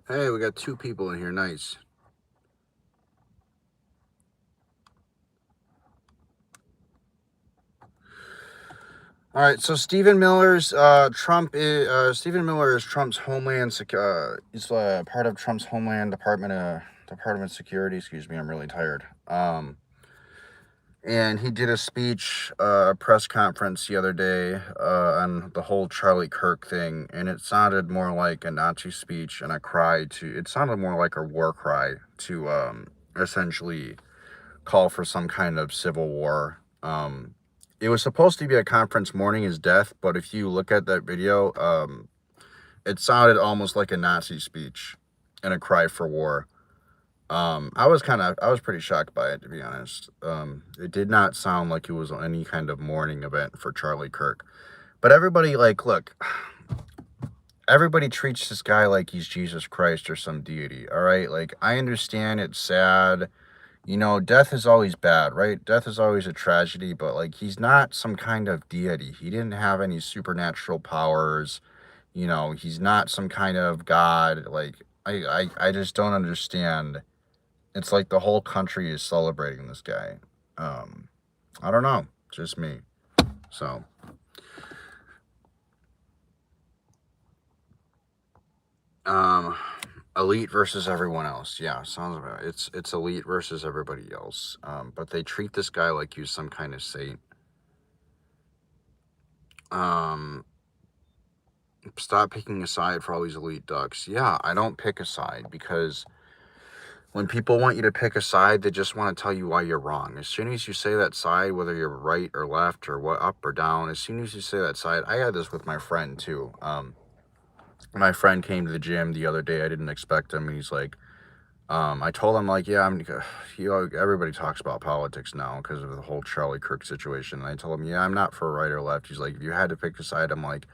Hey, we got 2 people in here. Nice. All right, so Stephen Miller is Trump's Homeland he's part of Trump's Homeland Department of Security. Excuse me, I'm really tired. And he did a speech, a press conference the other day on the whole Charlie Kirk thing, and it sounded more like a Nazi speech and it sounded more like a war cry to essentially call for some kind of civil war. It was supposed to be a conference mourning his death, but if you look at that video, it sounded almost like a Nazi speech and a cry for war. I was pretty shocked by it, to be honest. It did not sound like it was any kind of mourning event for Charlie Kirk. But everybody, look, everybody treats this guy like he's Jesus Christ or some deity, all right? Like, I understand it's sad. Death is always bad, right? Death is always a tragedy, but, he's not some kind of deity. He didn't have any supernatural powers. He's not some kind of god. I just don't understand. It's like the whole country is celebrating this guy. I don't know. Just me. So. Elite versus everyone else. Yeah, sounds about it. It's elite versus everybody else. But they treat this guy like he's some kind of saint. Stop picking a side for all these elite ducks. Yeah, I don't pick a side because when people want you to pick a side, they just want to tell you why you're wrong. As soon as you say that side, whether you're right or left or what, up or down, as soon as you say that side, I had this with my friend too. My friend came to the gym the other day. I didn't expect him. And he's like, I told him yeah, everybody talks about politics now because of the whole Charlie Kirk situation. And I told him, yeah, I'm not for right or left. He's like, if you had to pick a side, I'm like,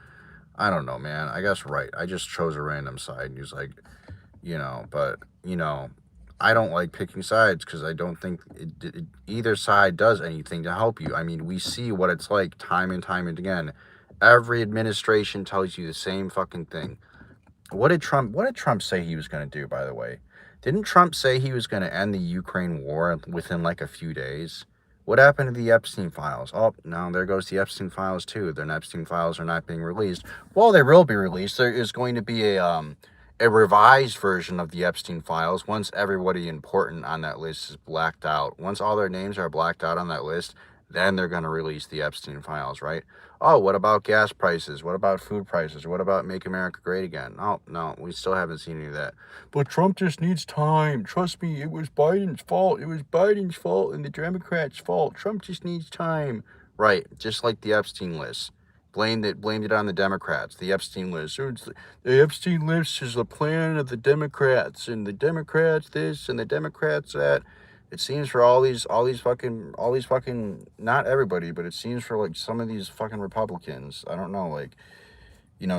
I don't know, man. I guess right. I just chose a random side. And he's like, but I don't like picking sides because I don't think either side does anything to help you. I mean, we see what it's like time and time and again. Every administration tells you the same fucking thing. What did Trump say he was going to do, by the way? Didn't Trump say he was going to end the Ukraine war within a few days? What happened to the Epstein files? Oh, no, there goes the Epstein files too. The Epstein files are not being released. Well, they will be released. There is going to be a revised version of the Epstein files once everybody important on that list is blacked out. Once all their names are blacked out on that list, then they're going to release the Epstein files, right? Oh, what about gas prices? What about food prices? What about Make America Great Again? Oh, no, we still haven't seen any of that. But Trump just needs time. Trust me, it was Biden's fault. It was Biden's fault and the Democrats' fault. Trump just needs time. Right, just like the Epstein list. Blamed it on the Democrats, the Epstein list. The Epstein list is the plan of the Democrats, and the Democrats this and the Democrats that. It seems for all these fucking, not everybody, but it seems for some of these fucking Republicans. I don't know,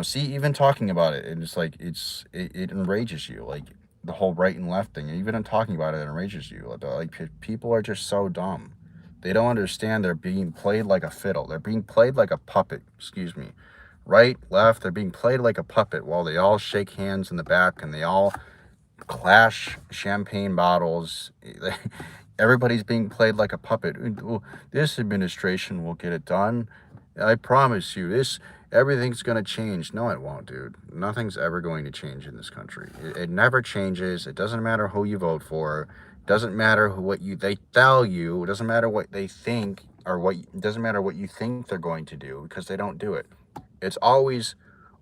see, even talking about it, and it's it enrages you, the whole right and left thing. Even in talking about it, it enrages you. People are just so dumb. They don't understand they're being played like a fiddle. They're being played like a puppet. Excuse me. Right, left, they're being played like a puppet while they all shake hands in the back and they all clash champagne bottles. Everybody's being played like a puppet. This administration will get it done. I promise you, everything's going to change. No, it won't, dude. Nothing's ever going to change in this country. It never changes. It doesn't matter who you vote for. It doesn't matter they tell you. It doesn't matter what they think it doesn't matter what you think they're going to do because they don't do it. It's always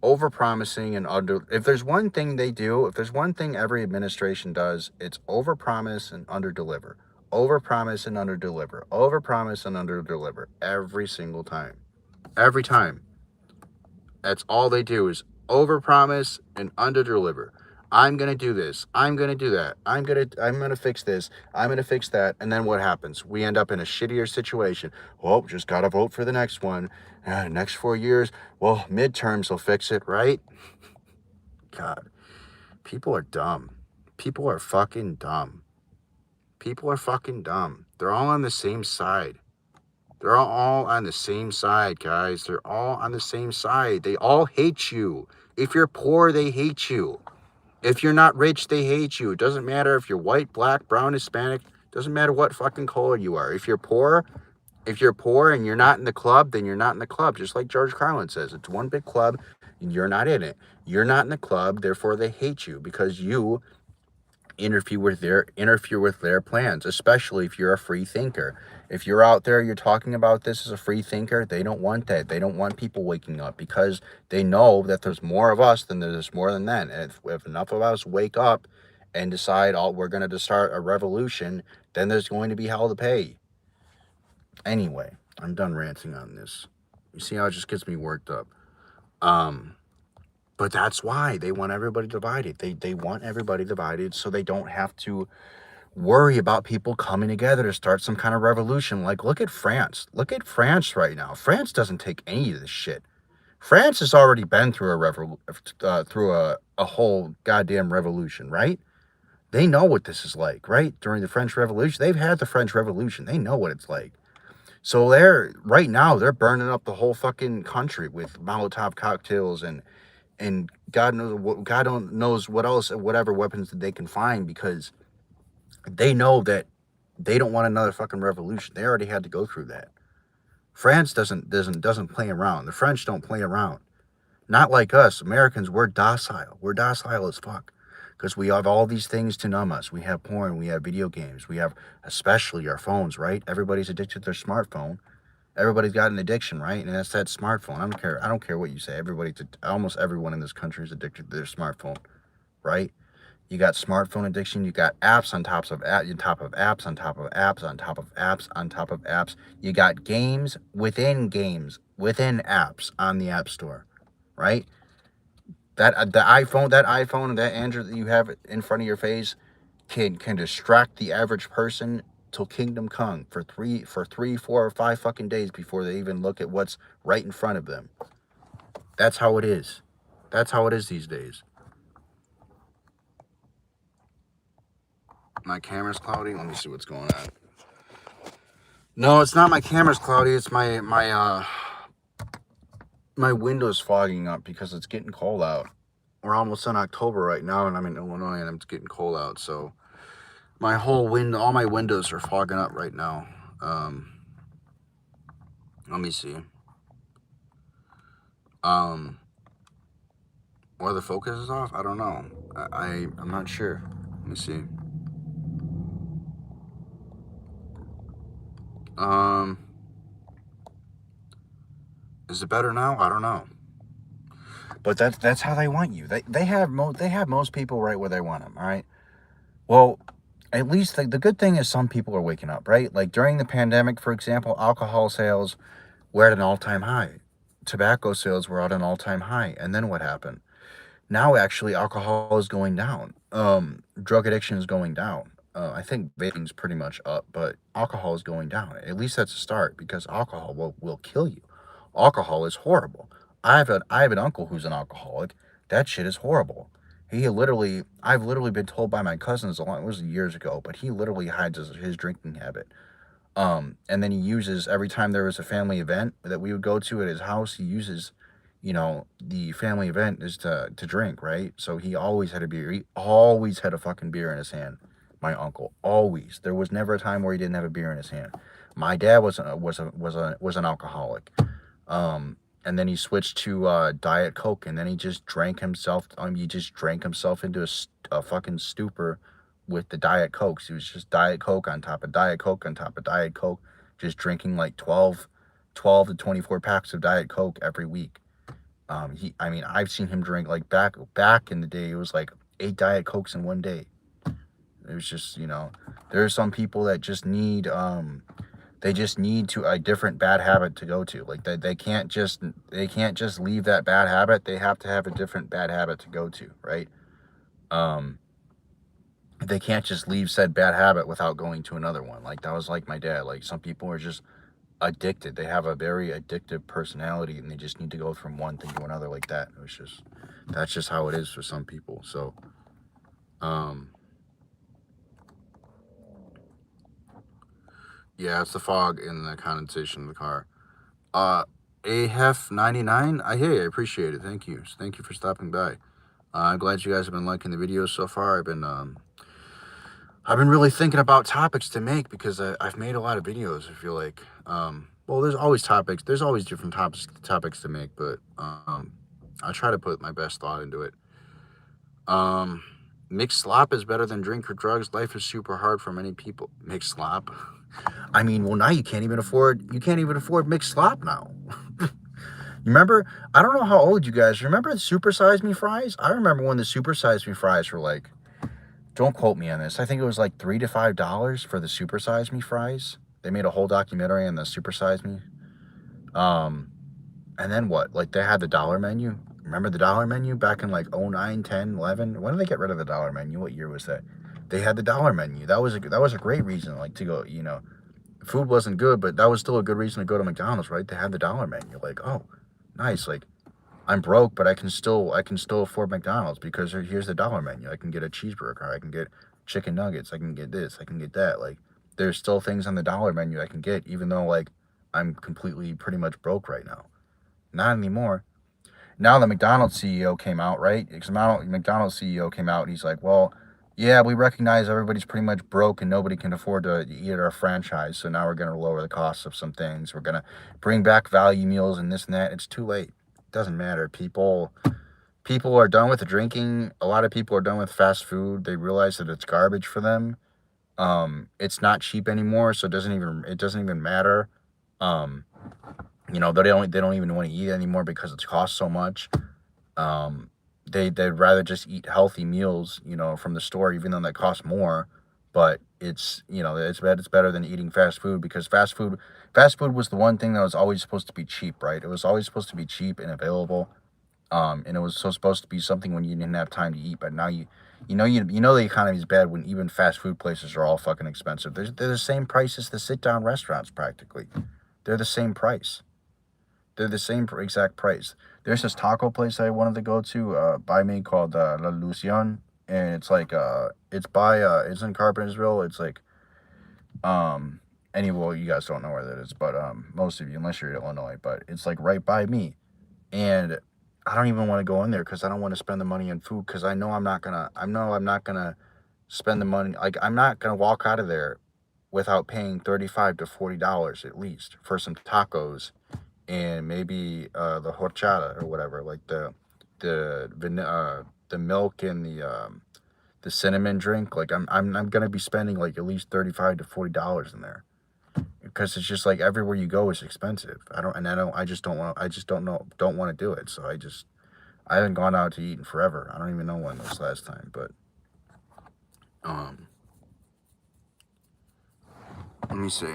over-promising and if there's one thing they do, if there's one thing every administration does, it's over-promise and under-deliver. Over-promise and under-deliver. Over-promise and under-deliver. Every single time. Every time. That's all they do is overpromise and underdeliver. I'm gonna do this. I'm gonna do that. I'm gonna fix this. I'm gonna fix that. And then what happens? We end up in a shittier situation. Well, just gotta vote for the next one. Next 4 years. Well, midterms will fix it, right? God, people are dumb. People are fucking dumb. People are fucking dumb. They're all on the same side. They're all on the same side, guys. They're all on the same side. They all hate you. If you're poor, they hate you. If you're not rich, they hate you. It doesn't matter if you're white, black, brown, Hispanic. Doesn't matter what fucking color you are. If you're poor and you're not in the club, then you're not in the club. Just like George Carlin says, it's one big club and you're not in it. You're not in the club, therefore they hate you because you interfere with their plans, especially if you're a free thinker. If you're out there, you're talking about this as a free thinker, they don't want that. They don't want people waking up because they know that there's more of us than there's more than them. And if enough of us wake up and decide, oh, we're going to start a revolution, then there's going to be hell to pay. Anyway, I'm done ranting on this. You see how it just gets me worked up. But that's why they want everybody divided. They want everybody divided so they don't have to worry about people coming together to start some kind of revolution. Like, look at France. Look at France right now. France doesn't take any of this shit. France has already been through a whole goddamn revolution, right? They know what this is like, right? During the French Revolution, they've had the French Revolution. They know what it's like. So right now they're burning up the whole fucking country with Molotov cocktails and God knows what else, whatever weapons that they can find, because they know that they don't want another fucking revolution. They already had to go through that. France doesn't play around. The French don't play around. Not like us Americans. We're docile. We're docile as fuck because we have all these things to numb us. We have porn. We have video games. We have especially our phones. Right? Everybody's addicted to their smartphone. Everybody's got an addiction, right? And that's that smartphone. I don't care what you say. Almost everyone in this country is addicted to their smartphone, right? You got smartphone addiction. You got apps on top of apps, on top of apps, on top of apps, on top of apps, on top of apps. You got games, within apps on the App Store, right? That iPhone, that Android that you have in front of your face can distract the average person till kingdom come for 3, 4, or 5 fucking days before they even look at what's right in front of them. That's how it is. That's how it is these days. My camera's cloudy. Let me see what's going on. No, it's not my camera's cloudy. It's my window's fogging up because it's getting cold out. We're almost in October right now, and I'm in Illinois, and it's getting cold out, so all my windows are fogging up right now. Let me see. Or the focus is off? I don't know. I'm not sure. Let me see. Is it better now? I don't know. But that's how they want you. They have most people right where they want them, all right? Well, at least the good thing is some people are waking up, right? Like during the pandemic, for example, alcohol sales were at an all-time high. Tobacco sales were at an all-time high. And then what happened? Now, actually, alcohol is going down. Drug addiction is going down. I think vaping's pretty much up, but alcohol is going down. At least that's a start, because alcohol will kill you. Alcohol is horrible. I have an uncle who's an alcoholic. That shit is horrible. I've literally been told by my cousins it was years ago, but he literally hides his drinking habit. And then he uses, every time there was a family event that we would go to at his house, he uses, the family event is to drink, right? So he always had a beer. He always had a fucking beer in his hand. My uncle, always. There was never a time where he didn't have a beer in his hand. My dad was an alcoholic. And then he switched to Diet Coke, and then he just drank himself. He just drank himself into a fucking stupor with the Diet Cokes. He was just Diet Coke on top of Diet Coke on top of Diet Coke, just drinking like 12 to 24 packs of Diet Coke every week. I've seen him drink, like, back in the day, it was like 8 Diet Cokes in one day. It was just, there are some people that just need They just need to a different bad habit to go to. Like they can't just leave that bad habit. They have to have a different bad habit to go to, right? They can't just leave said bad habit without going to another one. Like that was like my dad. Like some people are just addicted. They have a very addictive personality, and they just need to go from one thing to another like that. It was just that's just how it is for some people. So, yeah, it's the fog and the condensation of the car. AHEF99, I hear you. I appreciate it. Thank you. Thank you for stopping by. I'm glad you guys have been liking the videos so far. I've been really thinking about topics to make because I've made a lot of videos. I feel like, well, there's always topics. There's always different topics to make, but I try to put my best thought into it. Mixed slop is better than drink or drugs. Life is super hard for many people. Mixed slop. I mean, well, now you can't even afford mixed slop now. You remember? I don't know how old you guys remember the Super Size Me fries. I remember when the Super Size Me fries were like, don't quote me on this, I think it was like $3 to $5 for the Super Size Me fries. They made a whole documentary on the Super Size Me. And then what? Like they had the dollar menu. Remember the dollar menu back in like 09, 10, 11? When did they get rid of the dollar menu? What year was that? They had the dollar menu. That was a great reason, like, to go. Food wasn't good, but that was still a good reason to go to McDonald's, right? They had the dollar menu. Like, oh, nice. Like, I'm broke, but I can still afford McDonald's because here's the dollar menu. I can get a cheeseburger. I can get chicken nuggets. I can get this. I can get that. Like, there's still things on the dollar menu I can get, even though, like, I'm completely pretty much broke right now. Not anymore. Now the McDonald's CEO came out, right? McDonald's CEO came out and he's like, well, yeah, we recognize everybody's pretty much broke and nobody can afford to eat at our franchise. So now we're going to lower the cost of some things. We're going to bring back value meals and this and that. It's too late. It doesn't matter. People are done with the drinking. A lot of people are done with fast food. They realize that it's garbage for them. It's not cheap anymore, so it doesn't even matter. They don't even want to eat anymore because it's cost so much. They'd rather just eat healthy meals, from the store, even though that costs more. But it's better than eating fast food, because fast food was the one thing that was always supposed to be cheap, right? It was always supposed to be cheap and available. And it was so supposed to be something when you didn't have time to eat. But now the economy is bad when even fast food places are all fucking expensive. They're the same price as the sit down restaurants practically. They're the same price. They're the same exact price. There's this taco place I wanted to go to by me called La Lucion, and it's like it's in Carpentersville. It's like well, you guys don't know where that is, but most of you, unless you're in Illinois, but it's like right by me, and I don't even want to go in there because I don't want to spend the money on food, because I know I'm not gonna spend the money. Like, I'm not gonna walk out of there without paying $35 to $40 at least for some tacos and maybe the horchata or whatever, like the milk and the cinnamon drink. Like, I'm gonna be spending like at least $35 to $40 in there, because it's just like everywhere you go is expensive. I just don't want to do it. So I haven't gone out to eat in forever. I don't even know when was last time, but let me see.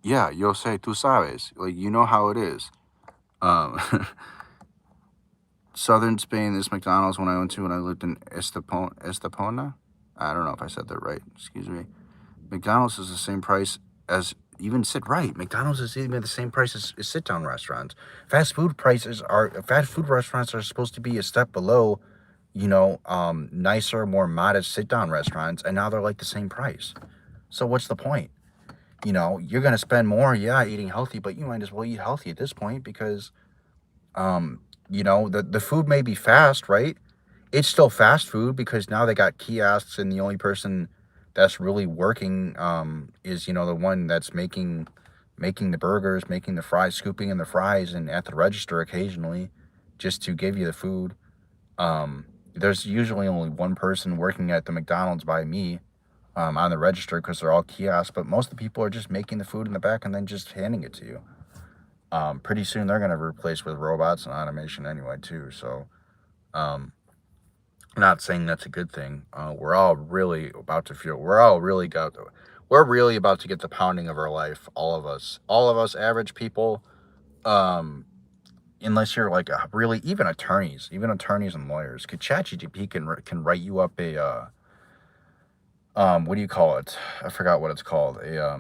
Yeah, yo sé, tú sabes. Like, you know how it is. Southern Spain, this McDonald's when I went to when I lived in Estepona. I don't know if I said that right. Excuse me. McDonald's is the same price as McDonald's is even the same price as sit-down restaurants. Fast food restaurants are supposed to be a step below, nicer, more modest sit-down restaurants, and now they're like the same price. So what's the point? You're gonna spend more, eating healthy, but you might as well eat healthy at this point, because the food may be fast, right? It's still fast food because now they got kiosks, and the only person that's really working is the one that's making the burgers, making the fries, scooping in the fries, and at the register occasionally, just to give you the food. There's usually only one person working at the McDonald's by me on the register, because they're all kiosks, but most of the people are just making the food in the back and then just handing it to you. Pretty soon they're going to replace with robots and automation anyway too. So Not saying that's a good thing. We're all really about to feel. We're really about to get the pounding of our life. All of us average people. Um, unless you're like a really even attorneys and lawyers. Could ChatGPT can write you up a what do you call it? I forgot what it's called. I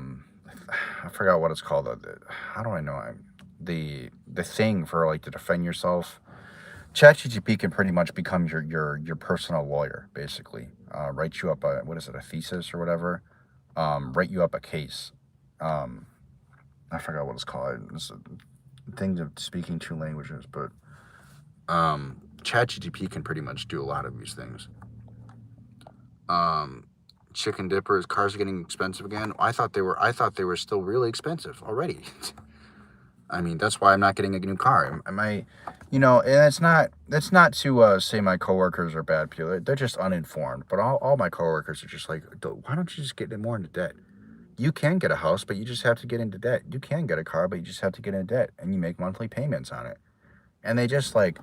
forgot what it's called. How do I know? The thing for like to defend yourself. ChatGPT can pretty much become your personal lawyer, basically. Write you up a thesis or whatever. Write you up a case. Um, I forgot what it's called. It's a thing of speaking two languages, but ChatGPT can pretty much do a lot of these things. Chicken dippers, cars are getting expensive again. I thought they were still really expensive already. I mean, that's why I'm not getting a new car. Am I, and it's not to say my coworkers are bad people. They're just uninformed. But all my coworkers are just like, why don't you just get more into debt? You can get a house, but you just have to get into debt. You can get a car, but you just have to get into debt, and you make monthly payments on it. And they just like,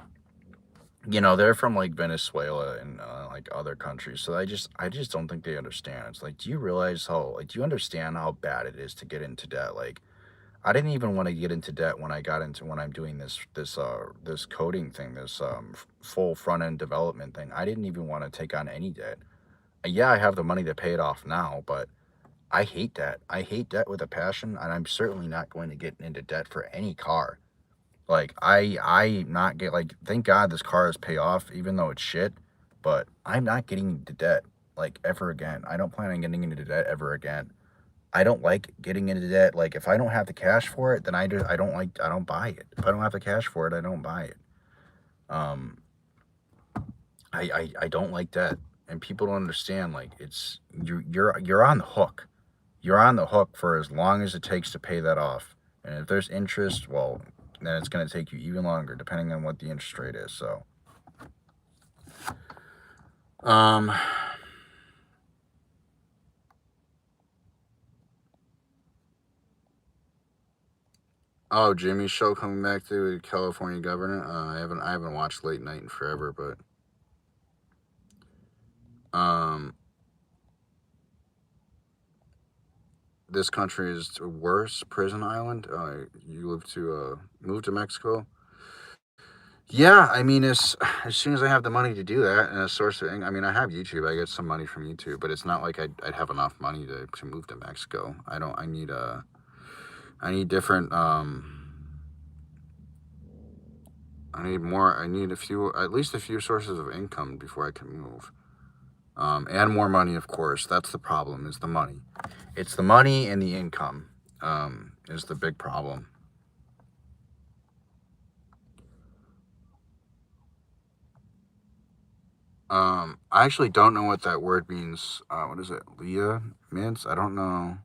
they're from like Venezuela and like other countries. So I just don't think they understand. It's like, do you understand how bad it is to get into debt? Like, I didn't even want to get into debt when I'm doing this coding thing, this full front end development thing. I didn't even want to take on any debt. Yeah, I have the money to pay it off now, but I hate debt. I hate debt with a passion, and I'm certainly not going to get into debt for any car. Like I not get like thank God this car is pay off, even though it's shit. But I'm not getting into debt like ever again. I don't plan on getting into debt ever again. I don't like getting into debt. Like if I don't have the cash for it, then I don't buy it. If I don't have the cash for it, I don't buy it. Um, I don't like debt, and people don't understand. Like you're on the hook. You're on the hook for as long as it takes to pay that off. And if there's interest, well, then it's going to take you even longer, depending on what the interest rate is. So, um, oh, Jimmy's show coming back to the California governor. I haven't watched Late Night in forever, but this country is a worse prison island. You move to Mexico. Yeah, I mean, as soon as I have the money to do that and a source of income, I mean, I have YouTube. I get some money from YouTube, but it's not like I'd have enough money to move to Mexico. I don't. I need different. I need more. I need at least a few sources of income before I can move. And more money, of course. That's the problem. Is the money. It's the money and the income. Is the big problem. I actually don't know what that word means. What is it? Leah means? I don't know.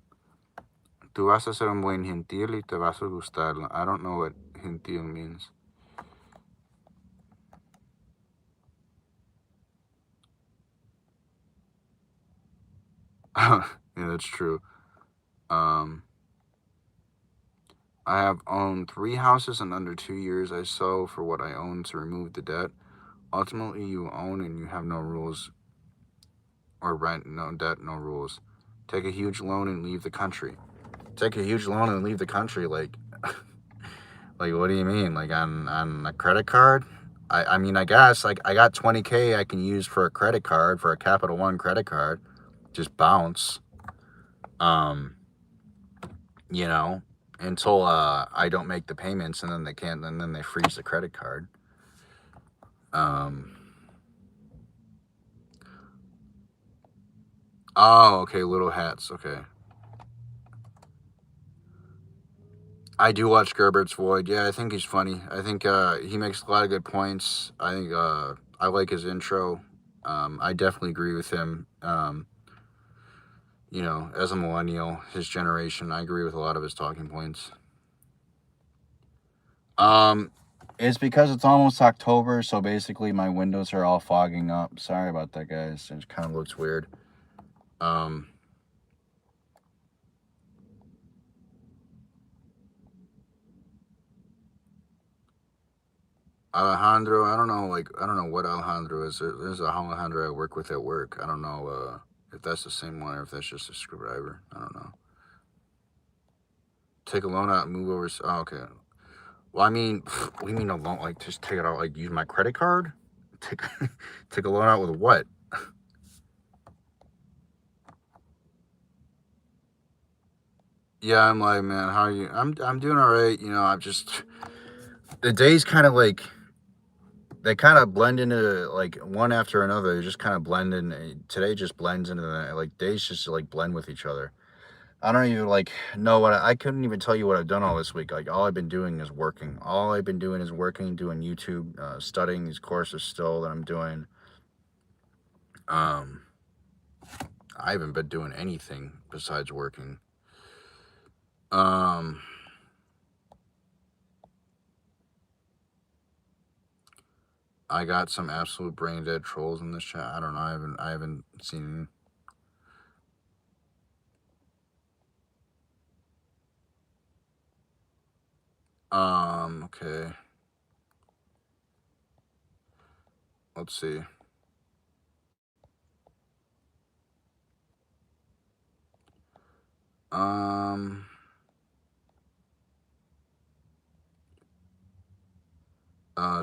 Tú vas a ser un buen gentil y te vas a gustar. I don't know what gentil means. Yeah, that's true. I have owned 3 houses in under 2 years. I sell for what I own to remove the debt. Ultimately, you own and you have no rules or rent, no debt, no rules. Take a huge loan and leave the country. Take a huge loan and leave the country, like, like what do you mean? Like on a credit card? I mean, I guess like I got 20K I can use for a credit card for a Capital One credit card, just bounce. Um, you know, until I don't make the payments, and then they can't, and then they freeze the credit card. Um, oh, okay, Little Hats. Okay, I do watch Gerbert's Void. Yeah, I think he's funny. I think he makes a lot of good points. I think I like his intro. I definitely agree with him. As a millennial, his generation, I agree with a lot of his talking points. It's because it's almost October, so basically my windows are all fogging up. Sorry about that, guys. It kind of looks weird. Alejandro, I don't know, I don't know what Alejandro is. There's a Alejandro I work with at work. I don't know if that's the same one or if that's just a scriptwriter. I don't know. Take a loan out and move over. Oh, okay. Well, I mean, what do you mean a loan? Like, just take it out, like, use my credit card? Take, take a loan out with what? Yeah, I'm like, man, how are you? I'm doing all right. You know, I'm just, the days kind of like, they kind of blend into like one after another. They just kind of blend in. Today just blends into the, like, days just like blend with each other. I don't even like know what I couldn't even tell you what I've done all this week. Like, all I've been doing is working. All I've been doing is working, doing YouTube, studying these courses still that I'm doing. Um, I haven't been doing anything besides working. Um, I got some absolute brain dead trolls in this chat. I don't know. I haven't seen. Okay. Let's see. Um,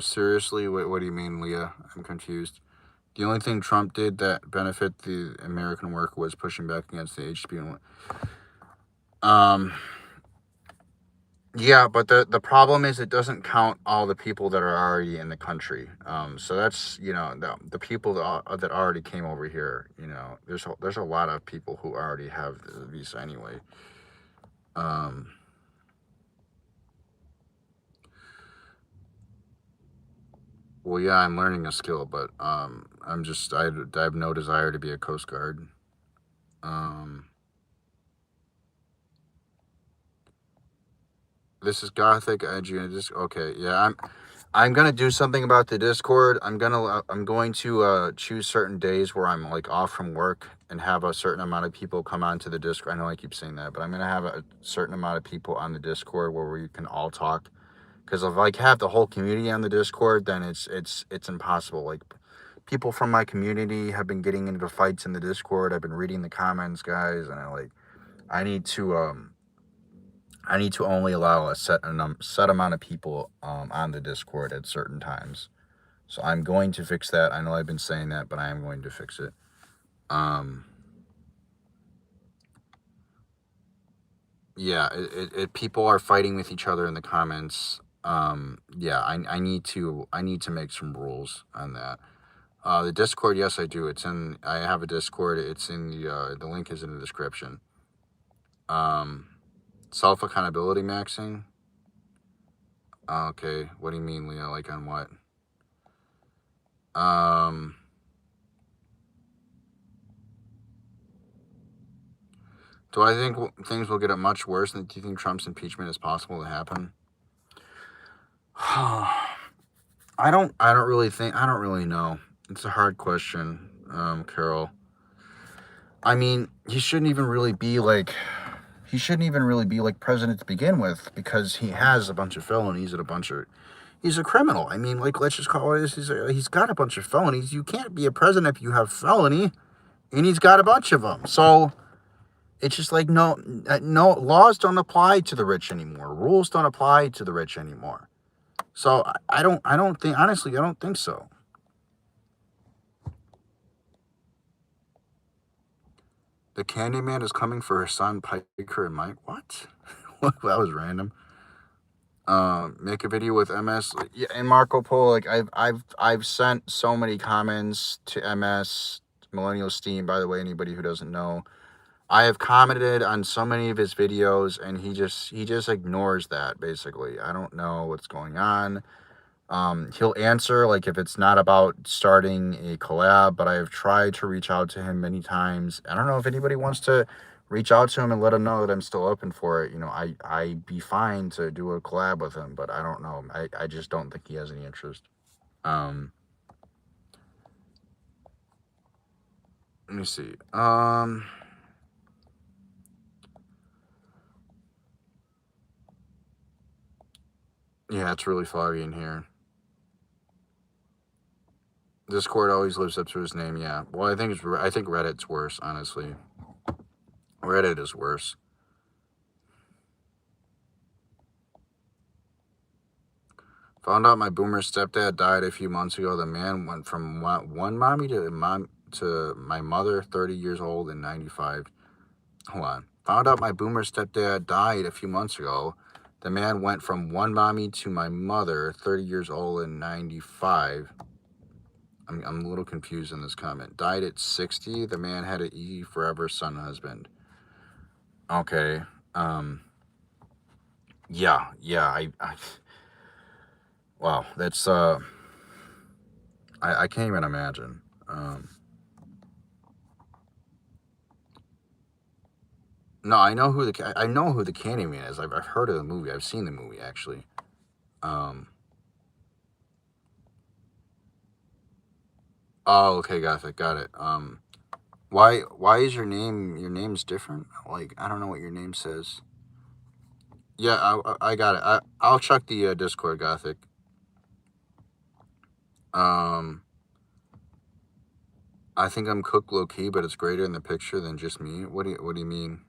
Seriously, what do you mean, Leah? I'm confused. The only thing Trump did that benefit the American worker was pushing back against the HB. Yeah, but the problem is it doesn't count all the people that are already in the country. So that's, you know, the people that already came over here. You know, there's a lot of people who already have the visa anyway. Well, yeah, I'm learning a skill, but I have no desire to be a Coast Guard. This is Gothic edgy. Okay, yeah, I'm gonna do something about the Discord. I'm going to choose certain days where I'm like off from work and have a certain amount of people come onto the Discord. I know I keep saying that, but I'm gonna have a certain amount of people on the Discord where we can all talk. Because if like have the whole community on the Discord, then it's impossible. Like, people from my community have been getting into fights in the Discord. I've been reading the comments, guys, and I need to only allow a set amount of people on the Discord at certain times. So I'm going to fix that. I know I've been saying that, but I am going to fix it. Yeah, people are fighting with each other in the comments. Yeah, I need to make some rules on that. The Discord, yes, I do. I have a Discord. It's in the link is in the description. Self accountability maxing. Okay, what do you mean, Leah? Like, on what? Do I think things will get much worse? Do you think Trump's impeachment is possible to happen? I don't really know. It's a hard question, Carol. I mean, he shouldn't even really be like president to begin with, because he has a bunch of felonies and he's a criminal. I mean, like, let's just call it this. He's got a bunch of felonies. You can't be a president if you have felony, and he's got a bunch of them. So it's just like, no, laws don't apply to the rich anymore. Rules don't apply to the rich anymore. So I don't think, honestly, I don't think so. The Candyman is coming for his son Piker and Mike. What? That was random. Make a video with MS. Yeah, and Marco Polo. Like, I've sent so many comments to MS Millennial Steam. By the way, anybody who doesn't know, I have commented on so many of his videos, and he just ignores that. Basically, I don't know what's going on. He'll answer like if it's not about starting a collab, but I have tried to reach out to him many times. I don't know if anybody wants to reach out to him and let him know that I'm still open for it. You know, I'd be fine to do a collab with him, but I don't know. I just don't think he has any interest. Let me see. Yeah, it's really foggy in here. Discord always lives up to his name, yeah. Well, I think Reddit's worse, honestly. Reddit is worse. Found out my boomer stepdad died a few months ago. The man went from one mommy to my mother, 30 years old and 95. Hold on. Found out my boomer stepdad died a few months ago. The man went from one mommy to my mother, 30 years old and 95. I'm a little confused in this comment. Died at 60. The man had an easy forever son husband. Okay. Yeah. Wow. That's I can't even imagine. No, I know who the Candyman is. I've heard of the movie. I've seen the movie actually. Oh, okay, got it. Why is your name's different? Like, I don't know what your name says. Yeah, I got it. I'll check the Discord, Gothic. I think I'm cooked low key, but it's greater in the picture than just me. What do you mean?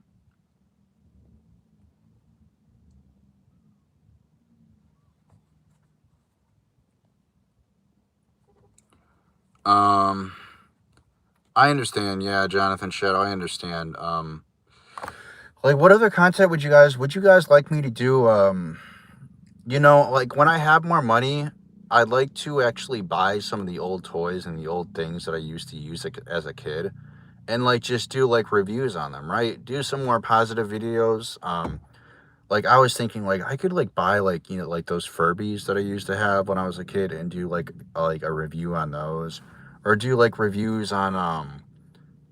I understand. Yeah, Jonathan Shadow, I understand. Like, what other content would you guys like me to do? Like when I have more money, I'd like to actually buy some of the old toys and the old things that I used to use as a kid, and like just do like reviews on them, right? Do some more positive videos. Like I was thinking, like I could like buy like like those Furbies that I used to have when I was a kid, and do like a review on those, or do like reviews on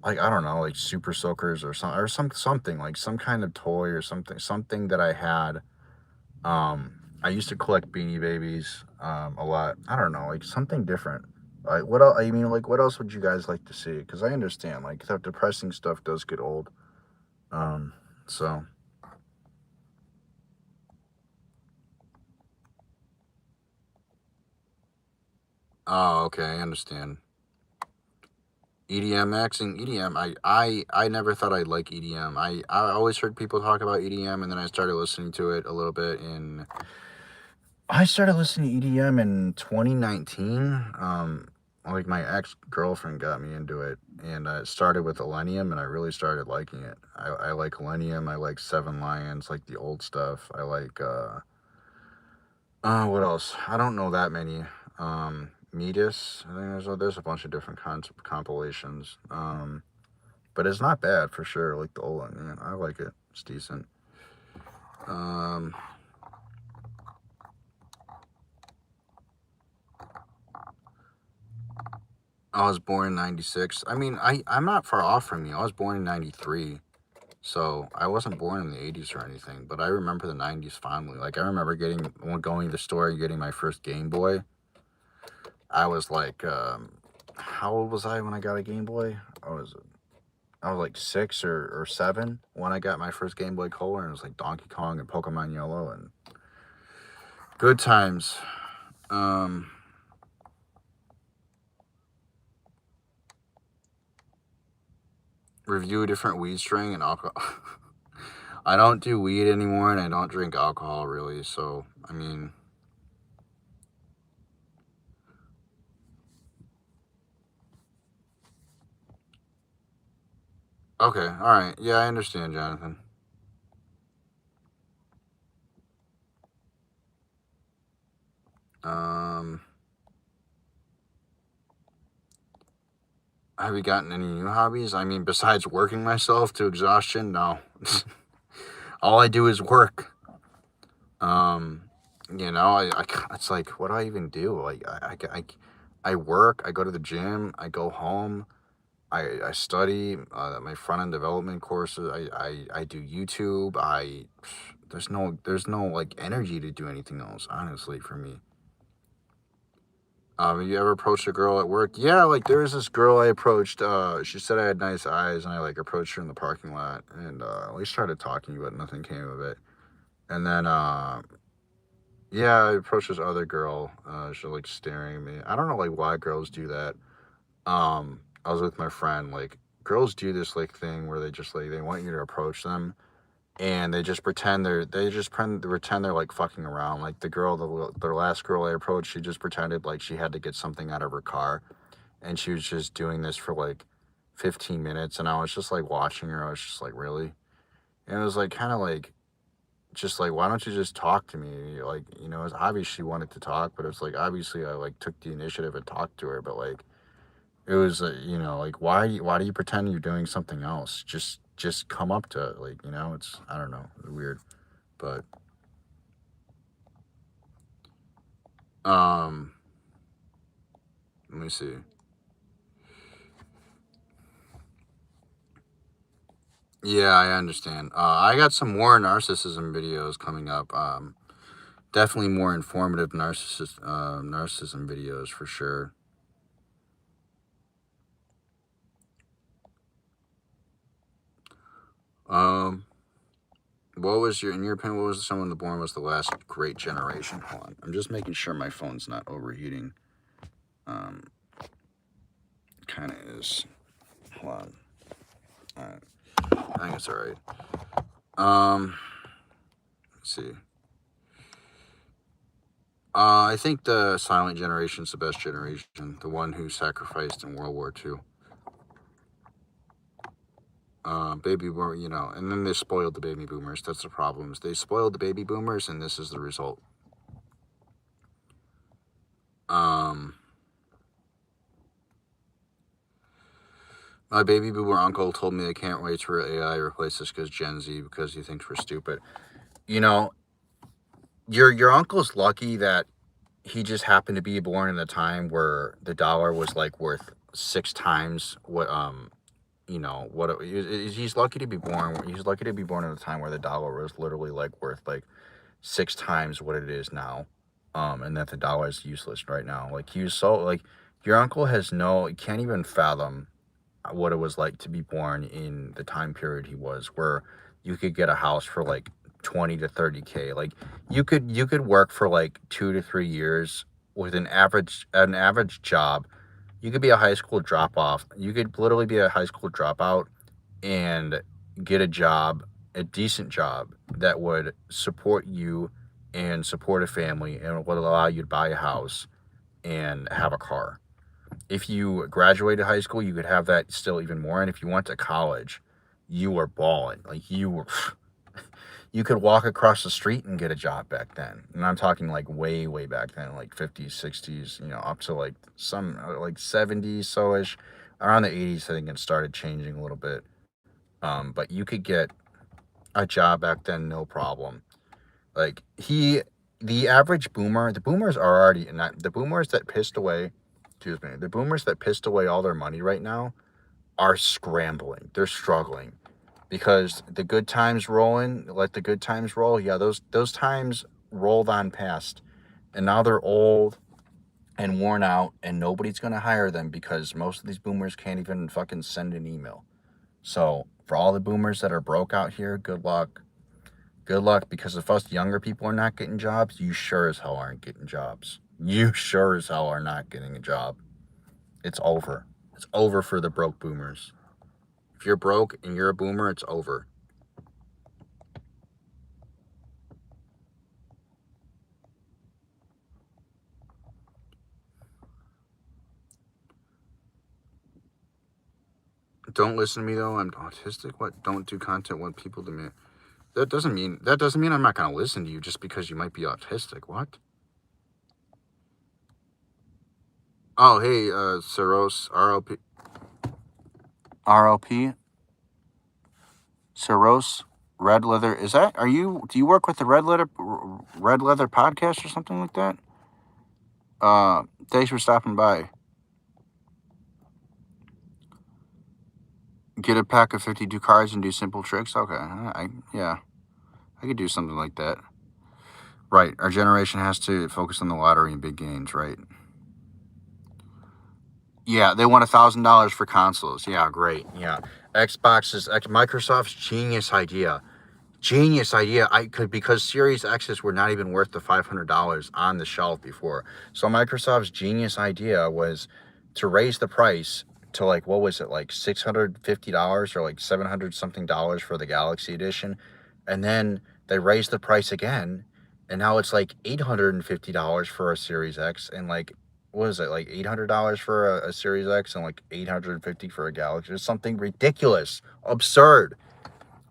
like I don't know, like Super Soakers or something like some kind of toy or something that I had. I used to collect Beanie Babies a lot. I don't know, like something different. Like what else? I mean, like what else would you guys like to see? Because I understand, like that depressing stuff does get old. So. Oh, okay, I understand. EDMX and EDM. I never thought I'd like EDM. I always heard people talk about EDM, and then I started listening to it a little bit I started listening to EDM in 2019. Like my ex-girlfriend got me into it, and it started with Millennium, and I really started liking it. I like Millennium. I like Seven Lions, like the old stuff. I like what else? I don't know that many. Metis. I think there's a bunch of different compilations. But it's not bad for sure. Like the old one, man. I like it. It's decent. I was born in 96. I mean, I'm not far off from you. I was born in 93. So I wasn't born in the 80s or anything, but I remember the 90s fondly. Like I remember going to the store and getting my first Game Boy. I was like, how old was I when I got a Game Boy? I was like 6 or 7 when I got my first Game Boy Color, and it was like Donkey Kong and Pokemon Yellow and good times. Review a different weed strain and alcohol. I don't do weed anymore, and I don't drink alcohol really. So I mean, okay, all right, yeah, I understand, Jonathan. Have you gotten any new hobbies? I mean, besides working myself to exhaustion, no. All I do is work. It's like, what do I even do? Like, I work, I go to the gym, I go home, I study my front end development courses. I do YouTube. There's no like energy to do anything else, honestly, for me. Have you ever approached a girl at work? Yeah, like there was this girl I approached. She said I had nice eyes, and I like approached her in the parking lot, and we started talking, but nothing came of it. And then Yeah, I approached this other girl. She was like staring at me. I don't know like why girls do that. I was with my friend. Like girls do this like thing where they just like they want you to approach them, and they just pretend they're like fucking around. Like the last girl I approached, she just pretended like she had to get something out of her car, and she was just doing this for like 15 minutes, and I was just like watching her. I was just like, really? And it was like kind of like just like, why don't you just talk to me? Like, it's obvious she wanted to talk, but it's like obviously I like took the initiative and talked to her, but like it was like why do you pretend you're doing something else? Just come up to it, like, it's, I don't know, it's weird. But um let me see. Yeah, I understand. I got some more narcissism videos coming up. Definitely more informative narcissism videos for sure. Um, what was in your opinion? What was someone the born was the last great generation? Hold on, I'm just making sure my phone's not overheating. Um, kind of is. Hold on. All right, I think it's all right. Let's see. I think the silent generation's the best generation, the one who sacrificed in World War II. Baby boomer, and then they spoiled the baby boomers. That's the problem. They spoiled the baby boomers, and this is the result. Um, my baby boomer uncle told me I can't wait for AI to replace us Gen Z because he thinks we're stupid. You know, your uncle's lucky that he just happened to be born in a time where the dollar was like worth 6 times what he's lucky to be born. He's lucky to be born in a time where the dollar was literally like worth like 6 times what it is now, and that the dollar is useless right now. Like he was so like your uncle he can't even fathom what it was like to be born in the time period he was, where you could get a house for like 20 to 30K. Like you could work for like 2 to 3 years with an average job. You could be a high school drop off. You could literally be a high school dropout and get a job, a decent job that would support you and support a family and would allow you to buy a house and have a car. If you graduated high school, you could have that still even more. And if you went to college, you were balling. Like you could walk across the street and get a job back then. And I'm talking like way, way back then, like 50s, 60s, up to like some like 70s, so ish. Around the 80s, I think it started changing a little bit. But you could get a job back then, no problem. Like the average boomer, the boomers are already in that. The boomers that pissed away, excuse me, the boomers that pissed away all their money right now are scrambling. They're struggling because the good times rolling, let the good times roll. Yeah, those times rolled on past, and now they're old and worn out, and nobody's gonna hire them because most of these boomers can't even fucking send an email. So for all the boomers that are broke out here, good luck. Good luck, because if us younger people are not getting jobs, you sure as hell aren't getting jobs. You sure as hell are not getting a job. It's over. It's over for the broke boomers. If you're broke and you're a boomer, it's over. Don't listen to me though. I'm autistic. What? Don't do content when people demand. That doesn't mean I'm not gonna listen to you just because you might be autistic. What? Oh, hey, Saros, RLP, Saros, Red Leather. Do you work with the Red Leather podcast or something like that? Thanks for stopping by. Get a pack of 52 cards and do simple tricks. Okay, yeah, I could do something like that. Right, our generation has to focus on the lottery and big gains, right? Yeah, they want $1,000 for consoles. Yeah, great. Yeah, Microsoft's genius idea. Genius idea. I could, because Series X's were not even worth the $500 on the shelf before. So Microsoft's genius idea was to raise the price to, like, what was it, like $650 or like 700 something dollars for the Galaxy Edition, and then they raised the price again, and now it's like $850 for a Series X, and like, what is it, like $800 for a Series X, and like 850 for a Galaxy? It's something ridiculous, absurd.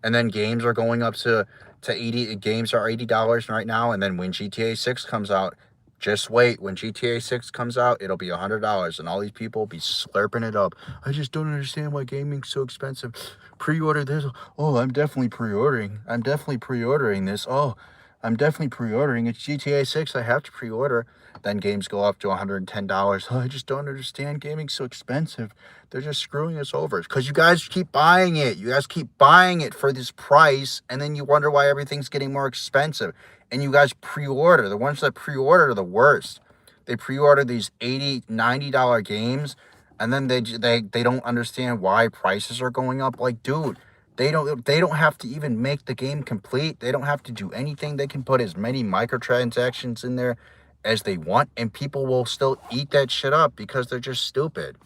And then games are going up to 80. Games are $80 right now, and then when GTA 6 comes out, just wait. When GTA 6 comes out, it'll be $100, and all these people will be slurping it up. I just don't understand why gaming's so expensive. Pre-order this. Oh, I'm definitely pre-ordering. I'm definitely pre-ordering this. Oh, I'm definitely pre-ordering. It's GTA 6. I have to pre-order. Then games go up to $110. Oh, I just don't understand. Gaming's so expensive. They're just screwing us over. Because you guys keep buying it. You guys keep buying it for this price, and then you wonder why everything's getting more expensive. And you guys pre-order. The ones that pre-order are the worst. They pre-order these $80, $90 games, and then they don't understand why prices are going up. Like, dude, they don't have to even make the game complete. They don't have to do anything. They can put as many microtransactions in there as they want, and people will still eat that shit up because they're just stupid.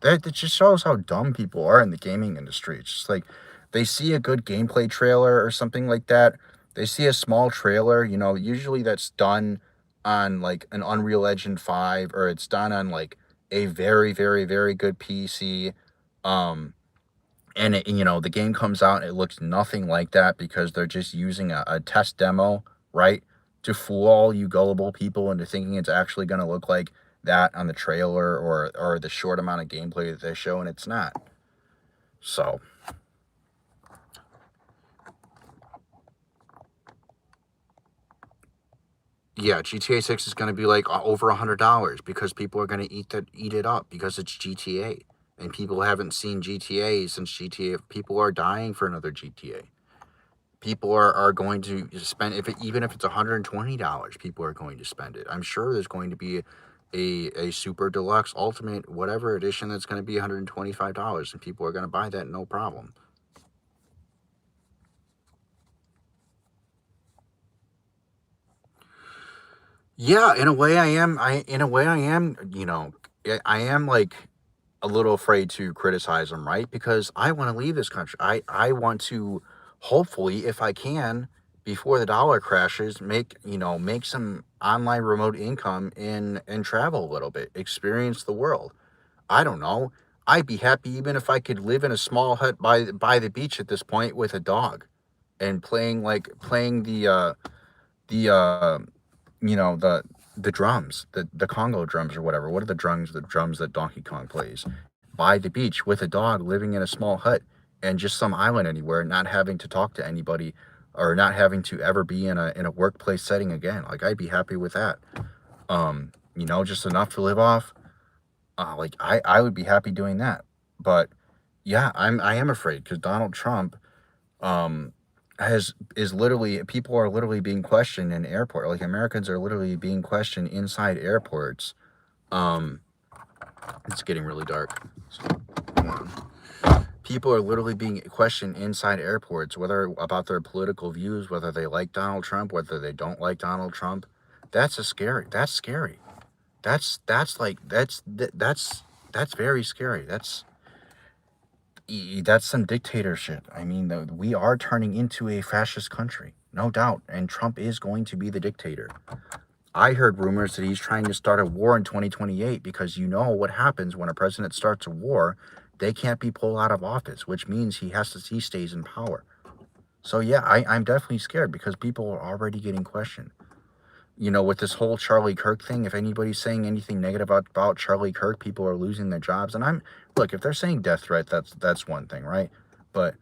That just shows how dumb people are in the gaming industry. It's just like they see a good gameplay trailer or something like that. They see a small trailer, usually that's done on like an Unreal Engine 5, or it's done on like a very, very, very good PC. Um, and the game comes out and it looks nothing like that because they're just using a test demo, right, to fool all you gullible people into thinking it's actually going to look like that on the trailer or the short amount of gameplay that they show, and it's not. So yeah, GTA 6 is going to be like over $100 because people are going to eat it up because it's GTA, and people haven't seen GTA since GTA. People are dying for another GTA. People are going to spend, even if it's $120, people are going to spend it. I'm sure there's going to be a super deluxe ultimate whatever edition that's going to be $125, and people are going to buy that no problem. Yeah, in a way I am. I am like a little afraid to criticize them, right? Because I want to leave this country. I want to, hopefully, if I can, before the dollar crashes, make some online remote income and travel a little bit, experience the world. I don't know. I'd be happy even if I could live in a small hut by the beach at this point with a dog, and playing the the drums, the Congo drums or whatever. What are the drums that Donkey Kong plays? By the beach with a dog, living in a small hut and just some island anywhere, not having to talk to anybody or not having to ever be in a workplace setting again. Like, I'd be happy with that. Just enough to live off. Like, I would be happy doing that. But yeah, I am afraid because Donald Trump um is literally, people are literally being questioned in airport. Like, Americans are literally being questioned inside airports. um it's getting really dark, so hold on. People are literally being questioned inside airports, whether about their political views, whether they like Donald Trump, whether they don't like Donald Trump. That's scary. That's very scary. That's some dictatorship. I mean, we are turning into a fascist country, no doubt, and Trump is going to be the dictator. I heard rumors that he's trying to start a war in 2028 because you know what happens when a president starts a war. They can't be pulled out of office, which means he stays in power. So yeah, I'm definitely scared because people are already getting questioned. With this whole Charlie Kirk thing, if anybody's saying anything negative about Charlie Kirk, people are losing their jobs. And look, if they're saying death threat, that's one thing, right? But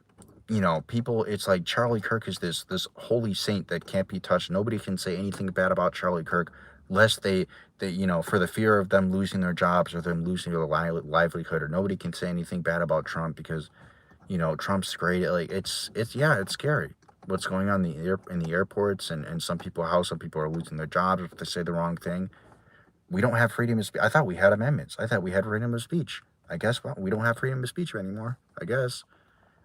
people, it's like Charlie Kirk is this holy saint that can't be touched. Nobody can say anything bad about Charlie Kirk, lest they for the fear of them losing their jobs or them losing their livelihood. Or nobody can say anything bad about Trump because Trump's great. Like, it's scary what's going on in the airports, and how some people are losing their jobs if they say the wrong thing. We don't have freedom of speech. I thought we had amendments. I thought we had freedom of speech. I guess, well, we don't have freedom of speech anymore, I guess.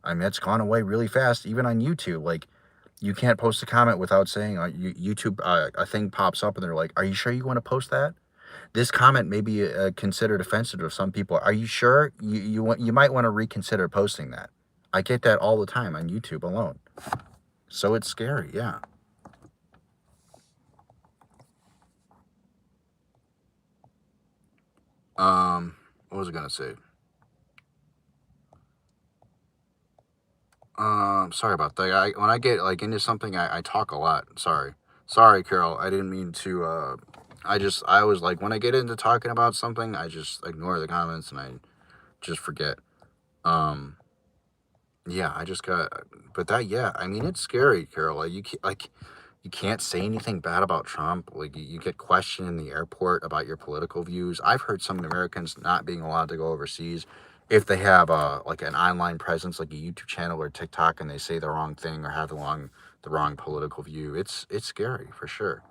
I mean, it's gone away really fast, even on YouTube. Like, You can't post a comment without saying YouTube. A thing pops up and they're like, "Are you sure you want to post that? This comment may be considered offensive to some people. Are you sure you might want to reconsider posting that?" I get that all the time on YouTube alone. So it's scary, yeah. What was I gonna say? Sorry about that. When I get like into something, I talk a lot. Sorry, Carol. I didn't mean to. I was like, when I get into talking about something, I just ignore the comments and I just forget. Um, yeah, I just got, but that, yeah, I mean, it's scary, Carol. You can't say anything bad about Trump. Like you get questioned in the airport about your political views. I've heard some Americans not being allowed to go overseas if they have like an online presence, like a YouTube channel or TikTok, and they say the wrong thing or have the wrong political view. It's scary for sure.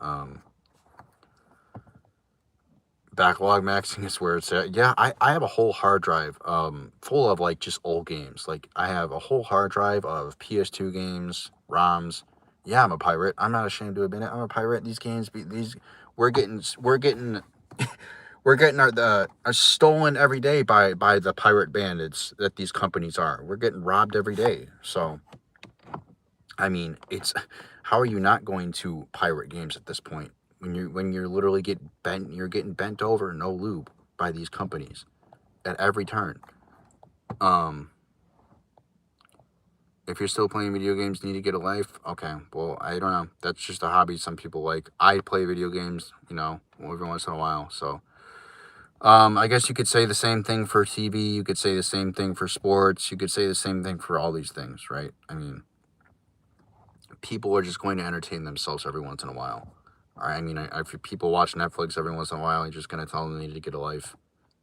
Um, Backlog maxing is where it's at. Yeah, I have a whole hard drive full of like just old games. Like I have a whole hard drive of PS2 games, ROMs. Yeah, I'm a pirate. I'm not ashamed to admit it. I'm a pirate. These games, we're getting we're getting our stolen every day by the pirate bandits that these companies are. We're getting robbed every day. So I mean, it's how are you not going to pirate games at this point? When you're literally you're getting bent over, no lube by these companies at every turn. Um, if you're still playing video games, need to get a life. Okay, well, I don't know. That's just a hobby some people like. I play video games, every once in a while. So, I guess you could say the same thing for TV. You could say the same thing for sports. You could say the same thing for all these things, right? I mean, people are just going to entertain themselves every once in a while. All right, I mean, if people watch Netflix every once in a while, you're just gonna tell them they need to get a life.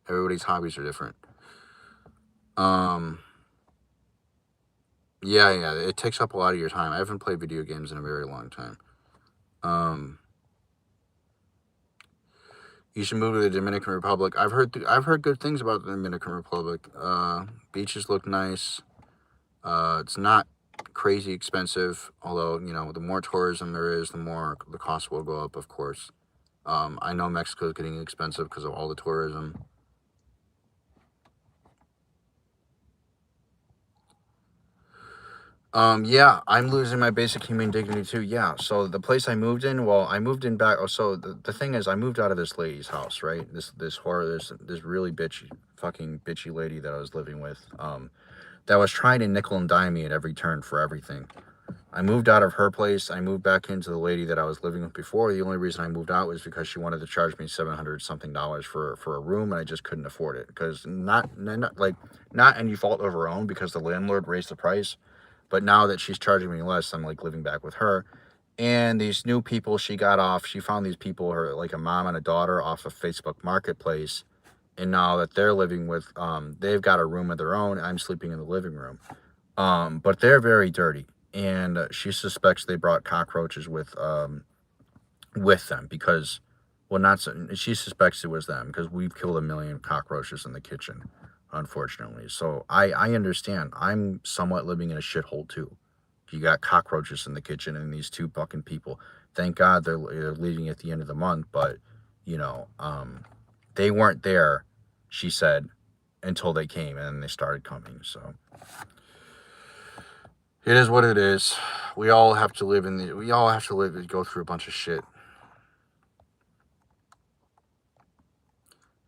Everybody's hobbies are different. Yeah, it takes up a lot of your time. I haven't played video games in a very long time. You should move to the Dominican Republic. I've heard good things about the Dominican Republic. Beaches look nice. It's not crazy expensive, although the more tourism there is, the more the cost will go up, of course. I know Mexico is getting expensive because of all the tourism. Yeah, I'm losing my basic human dignity too. Yeah, so the place I moved in, well, I moved in back. Oh, so the thing is, I moved out of this lady's house, right? This really fucking bitchy lady that I was living with. That was trying to nickel and dime me at every turn for everything. I moved out of her place. I moved back into the lady that I was living with before. The only reason I moved out was because she wanted to charge me $700 something for a room, and I just couldn't afford it. Because not any fault of her own, because the landlord raised the price. But now that she's charging me less, I'm like living back with her. And these new people she found these people, her like a mom and a daughter, off of Facebook Marketplace. And now that they're living with, they've got a room of their own. I'm sleeping in the living room. But they're very dirty, and she suspects they brought cockroaches with them because, well, not so, she suspects it was them because we've killed a million cockroaches in the kitchen, unfortunately. So I understand. I'm somewhat living in a shithole too. You got cockroaches in the kitchen and these two fucking people. Thank God they're leaving at the end of the month, but you know, they weren't there, she said, until they came, and then they started coming. So it is what it is. We all have to live and go through a bunch of shit.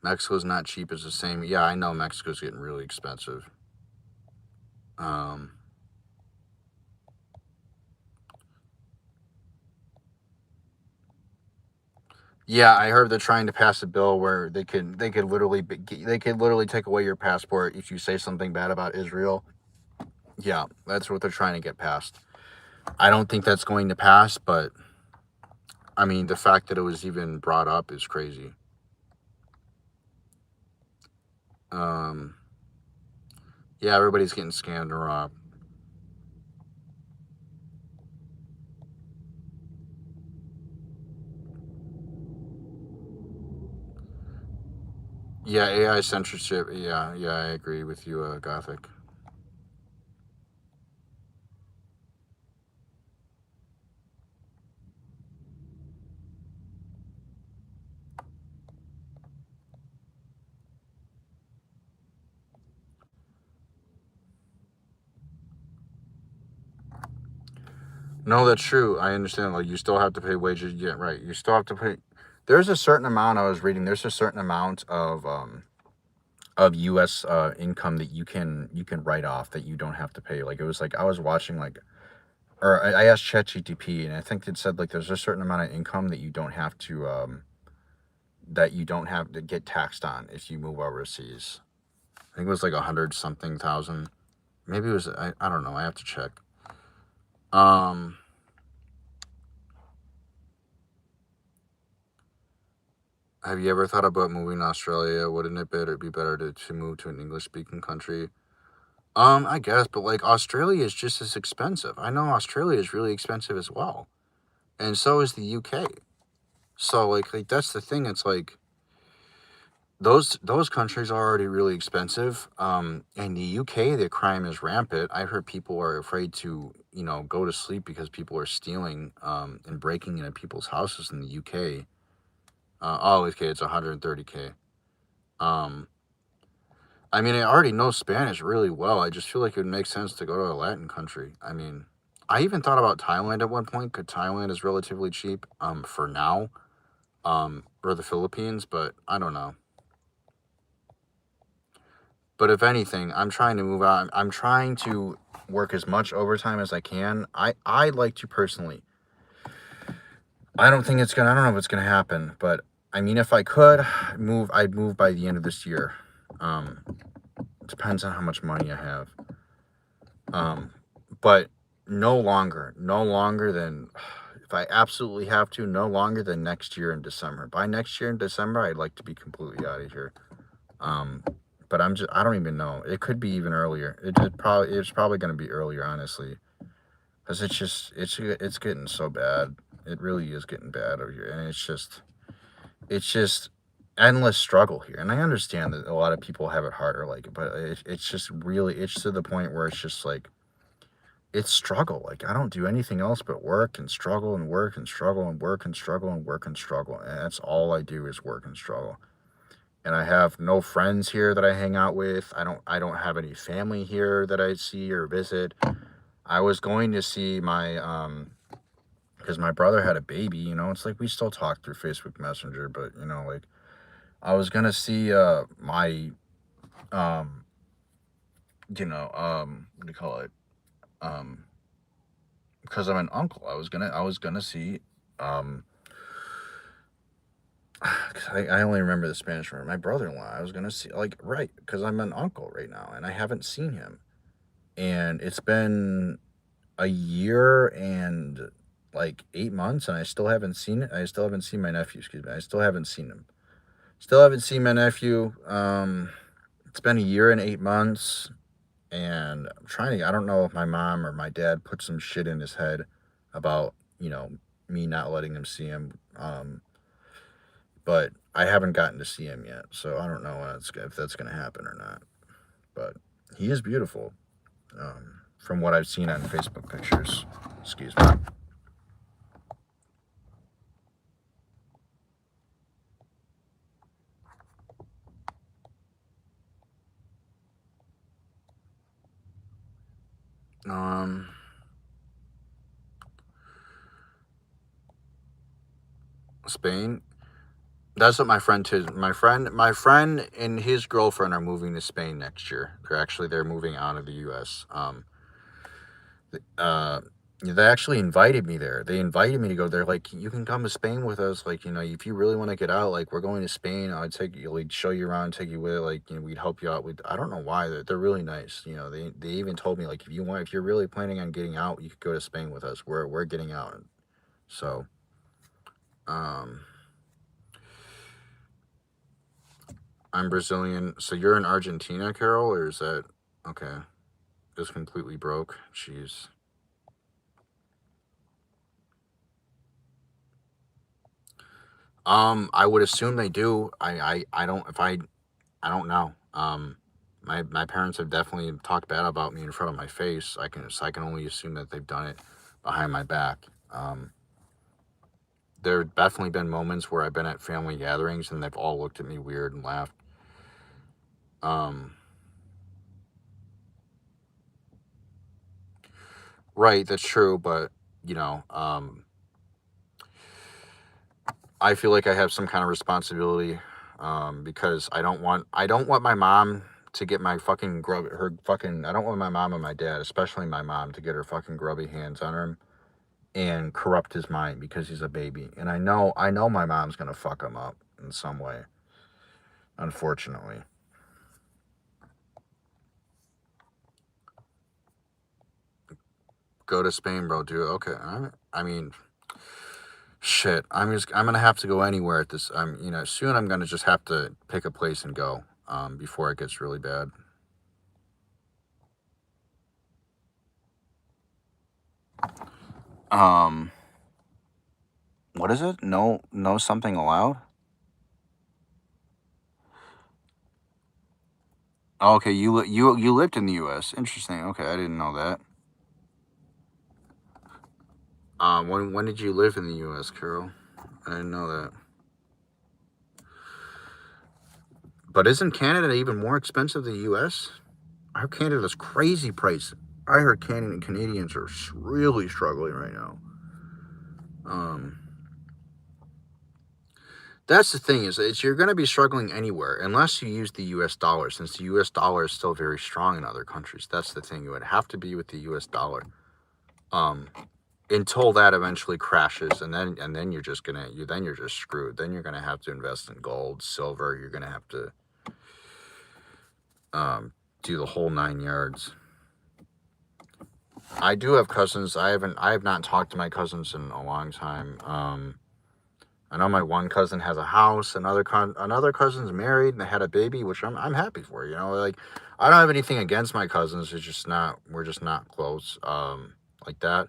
Mexico's not cheap as the same. Yeah, I know Mexico's getting really expensive. Yeah, I heard they're trying to pass a bill where they could literally take away your passport if you say something bad about Israel. Yeah, that's what they're trying to get passed. I don't think that's going to pass, but I mean, the fact that it was even brought up is crazy. Yeah, everybody's getting scammed and robbed. Yeah, AI censorship. Yeah, I agree with you, Gothic. No, that's true. I understand. Like, you still have to pay wages. Yeah, right. You still have to pay. There's a certain amount I was reading. There's a certain amount of U.S. Income that you can write off that you don't have to pay. Like, it was like I was watching, like, or I asked ChatGPT, and I think it said like there's a certain amount of income that you don't have to get taxed on if you move overseas. I think it was like 100 something thousand. Maybe it was, I don't know. I have to check. Um, have you ever thought about moving to Australia? Wouldn't it be better to move to an English speaking country? I guess, but like Australia is just as expensive. I know Australia is really expensive as well, and so is the UK. So like that's the thing. It's like those countries are already really expensive. In the UK, the crime is rampant. I heard people are afraid to, go to sleep because people are stealing, and breaking into people's houses in the UK. Oh, okay, it's 130K. Um, I mean, I already know Spanish really well. I just feel like it would make sense to go to a Latin country. I mean, I even thought about Thailand at one point, because Thailand is relatively cheap, for now, or the Philippines, but I don't know. But if anything, I'm trying to move out. I'm trying to work as much overtime as I can. I like to personally. I don't know if it's gonna happen, but I mean, if I could move, I'd move by the end of this year. Um, Depends on how much money I have. But no longer than, if I absolutely have to, no longer than next year in December. By next year in December, I'd like to be completely out of here. Um, but I don't even know. It could be even earlier. It's probably going to be earlier, honestly, because it's getting so bad. It really is getting bad over here, and it's just endless struggle here. And I understand that a lot of people have it harder, like, but it's just really, it's to the point where it's just like, it's struggle. Like, I don't do anything else but work and struggle and work and struggle and work and struggle and work and struggle, and that's all I do is work and struggle. And I have no friends here that I hang out with. I don't have any family here that I see or visit. I was going to see my because my brother had a baby, it's like we still talk through Facebook Messenger, but like, I was gonna see my um what do you call it? Um because I'm an uncle. I was gonna see um 'cause I only remember the Spanish word. My brother-in-law, I was gonna see, like, right, because I'm an uncle right now and I haven't seen him. And it's been a year and like 8 months, and I still haven't seen it. I still haven't seen my nephew, excuse me. I still haven't seen him. Still haven't seen my nephew. It's been a year and 8 months, and I don't know if my mom or my dad put some shit in his head about, me not letting him see him. But I haven't gotten to see him yet, so I don't know if that's gonna happen or not. But he is beautiful, from what I've seen on Facebook pictures. Excuse me. Um, Spain. That's what my friend did. My friend and his girlfriend are moving to Spain next year. They're moving out of the U.S. Uh, they actually invited me there. They invited me to go there. Like, you can come to Spain with us. Like, if you really want to get out, like, we're going to Spain. I'd take you, like, show you around, take you with it. Like, we'd help you out with. I don't know why they're really nice. They even told me, like, if you're really planning on getting out, you could go to Spain with us. We're getting out. So, um, I'm Brazilian. So you're in Argentina, Carol, or is that okay? Just completely broke. Jeez. I would assume they do. I don't if I don't know. My parents have definitely talked bad about me in front of my face. I can only assume that they've done it behind my back. There have definitely been moments where I've been at family gatherings and they've all looked at me weird and laughed. Um, right, that's true, but you know, I feel like I have some kind of responsibility, because I don't want my mom to get my fucking I don't want my mom and my dad, especially my mom, to get her fucking grubby hands on him and corrupt his mind because he's a baby. And I know my mom's gonna fuck him up in some way, unfortunately. Go to Spain, bro, dude. Okay. I mean, shit. I'm gonna have to go anywhere at this. Soon I'm gonna just have to pick a place and go, before it gets really bad. What is it? No something allowed? Oh, okay, you lived in the U.S. Interesting. Okay, I didn't know that. When did you live in the U.S., Carol? I didn't know that. But isn't Canada even more expensive than the U.S.? I heard Canada's crazy price. I heard Canadians are really struggling right now. That's the thing is you're going to be struggling anywhere unless you use the U.S. dollar, since the U.S. dollar is still very strong in other countries. That's the thing. You would have to be with the U.S. dollar. Until that eventually crashes, and then you're just screwed. Then you're gonna have to invest in gold, silver. You're gonna have to do the whole 9 yards. I do have cousins. I have not talked to my cousins in a long time. I know my one cousin has a house. Another cousin's married and they had a baby, which I'm happy for. Like, I don't have anything against my cousins. We're just not close, like that.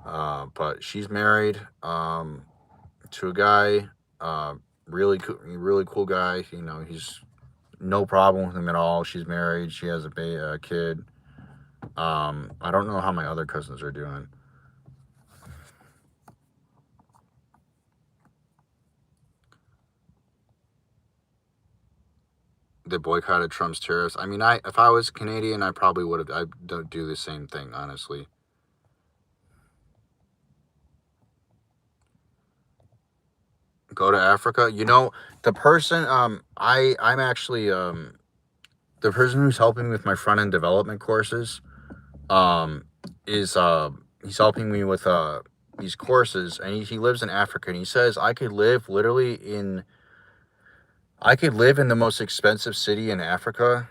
But she's married, to a guy, really cool guy. He's no problem with him at all. She's married. She has a kid. I don't know how my other cousins are doing. They boycotted Trump's tariffs. I mean, if I was Canadian, I probably would have. I don't do the same thing, honestly. Go to Africa. The person. I'm actually the person who's helping me with my front end development courses. Is He's helping me with these courses, and he lives in Africa, and he says I could live in the most expensive city in Africa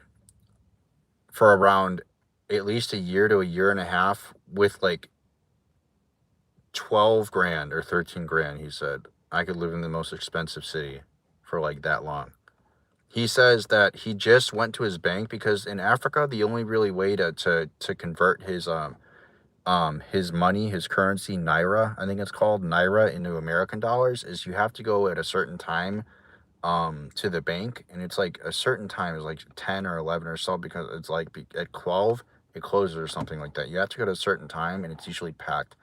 for around at least a year to a year and a half with like 12 grand or 13 grand. He said I could live in the most expensive city for like that long. He says that he just went to his bank because in Africa the only really way to convert his money, his currency, naira, I think it's called naira, into American dollars, is you have to go at a certain time to the bank, and it's like a certain time is like 10 or 11 or so, because it's like at 12 it closes or something like that. You have to go to a certain time and it's usually packed.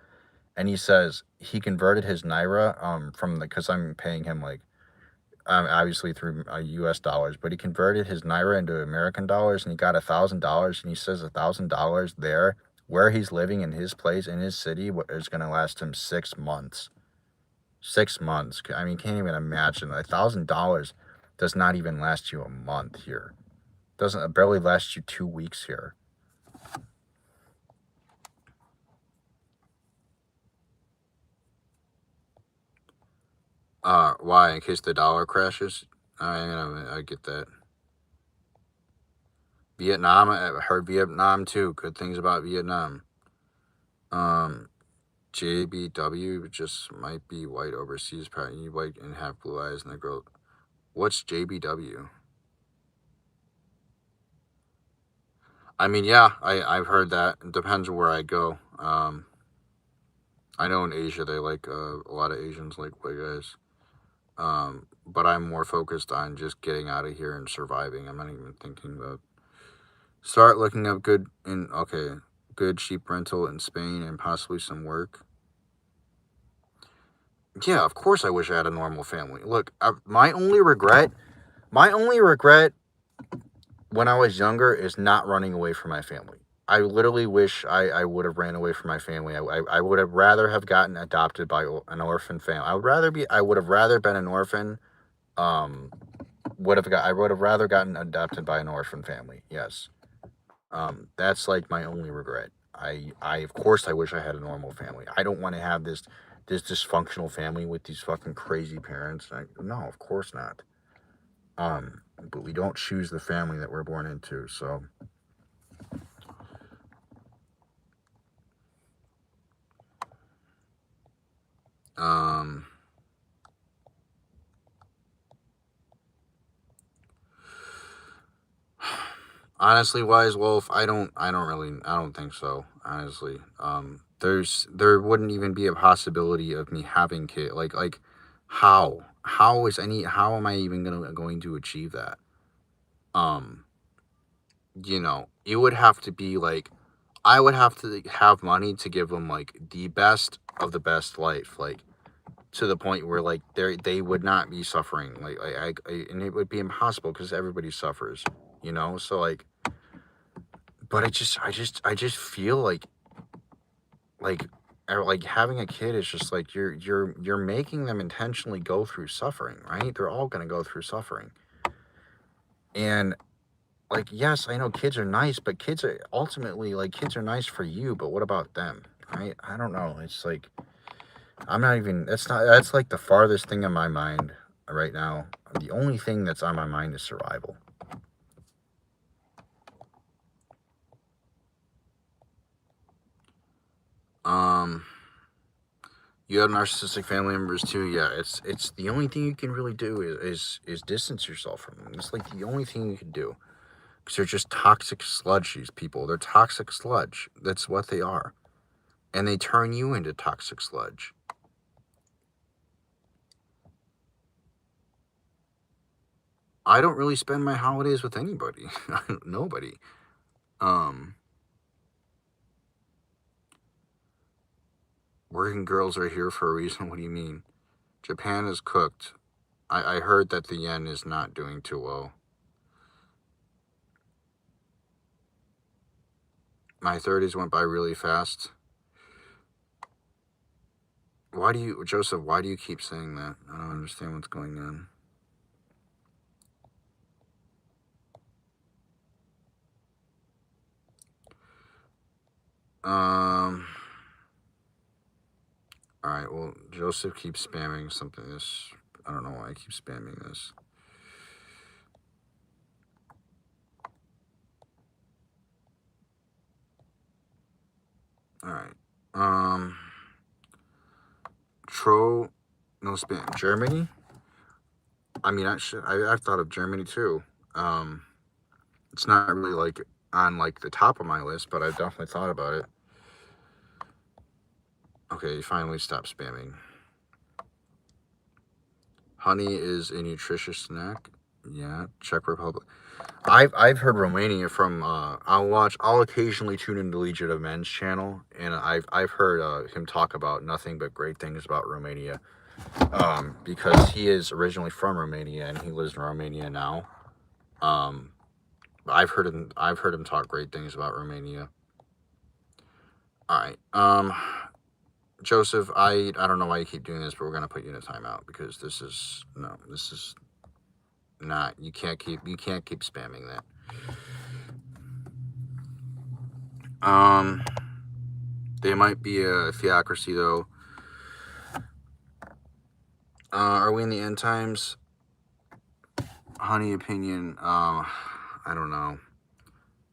And he says he converted his naira from because I'm paying him like obviously through US dollars, but he converted his naira into American dollars and he got $1,000, and he says $1,000 there where he's living in his place in his city is going to last him 6 months. 6 months. I mean, can't even imagine. $1,000 does not even last you a month here. Doesn't barely last you 2 weeks here. Why? In case the dollar crashes? I get that. Vietnam, I heard Vietnam too. Good things about Vietnam. JBW just might be white overseas, probably white and have blue eyes, and they grow. What's JBW? I mean, yeah, I've heard that. It depends where I go. I know in Asia they like a lot of Asians like white guys. But I'm more focused on just getting out of here and surviving. I'm not even thinking about start looking up good cheap rental in Spain and possibly some work. Yeah, of course I wish I had a normal family. Look, my only regret when I was younger is not running away from my family. I literally wish I would have ran away from my family. I would have rather have gotten adopted by an orphan family. I would have rather been an orphan. Um, I would have rather gotten adopted by an orphan family. Yes. That's like my only regret. I of course I wish I had a normal family. I don't want to have this dysfunctional family with these fucking crazy parents. No, of course not. But we don't choose the family that we're born into. So, um, honestly, Wise Wolf, I don't think so. Honestly, there wouldn't even be a possibility of me having kid. How am I even going to achieve that? Um, it would have to be like, I would have to have money to give them like the best of the best life, like to the point where like they would not be suffering, and it would be impossible because everybody suffers, So like, but I just feel like like having a kid is just like you're making them intentionally go through suffering, right? They're all gonna go through suffering, and like, yes, I know kids are nice, but kids are ultimately like kids are nice for you, but what about them, right? I don't know. It's like that's like the farthest thing in my mind right now. The only thing that's on my mind is survival. Um, you have narcissistic family members too. Yeah, it's the only thing you can really do is distance yourself from them. It's like the only thing you can do because they're just toxic sludge. These people, they're toxic sludge. That's what they are, and they turn you into toxic sludge. I don't really spend my holidays with anybody. Nobody. Um, Working girls are here for a reason. What do you mean? Japan is cooked. I heard that the yen is not doing too well. My 30s went by really fast. Joseph, why do you keep saying that? I don't understand what's going on. Um, alright, well, Joseph keeps spamming something. I don't know why I keep spamming this. Alright. No spam. Germany? I mean, I've thought of Germany too. It's not really like on like the top of my list, but I've definitely thought about it. Okay, finally stop spamming. Honey is a nutritious snack. Yeah, Czech Republic. I've heard Romania from. I'll occasionally tune into Legion of Men's channel, and I've heard him talk about nothing but great things about Romania. Because he is originally from Romania and he lives in Romania now. Um, I've heard him talk great things about Romania. All right. Joseph, I don't know why you keep doing this, but we're gonna put you in a timeout because this is not. You can't keep spamming that. They might be a theocracy though. Are we in the end times? Honey opinion. I don't know.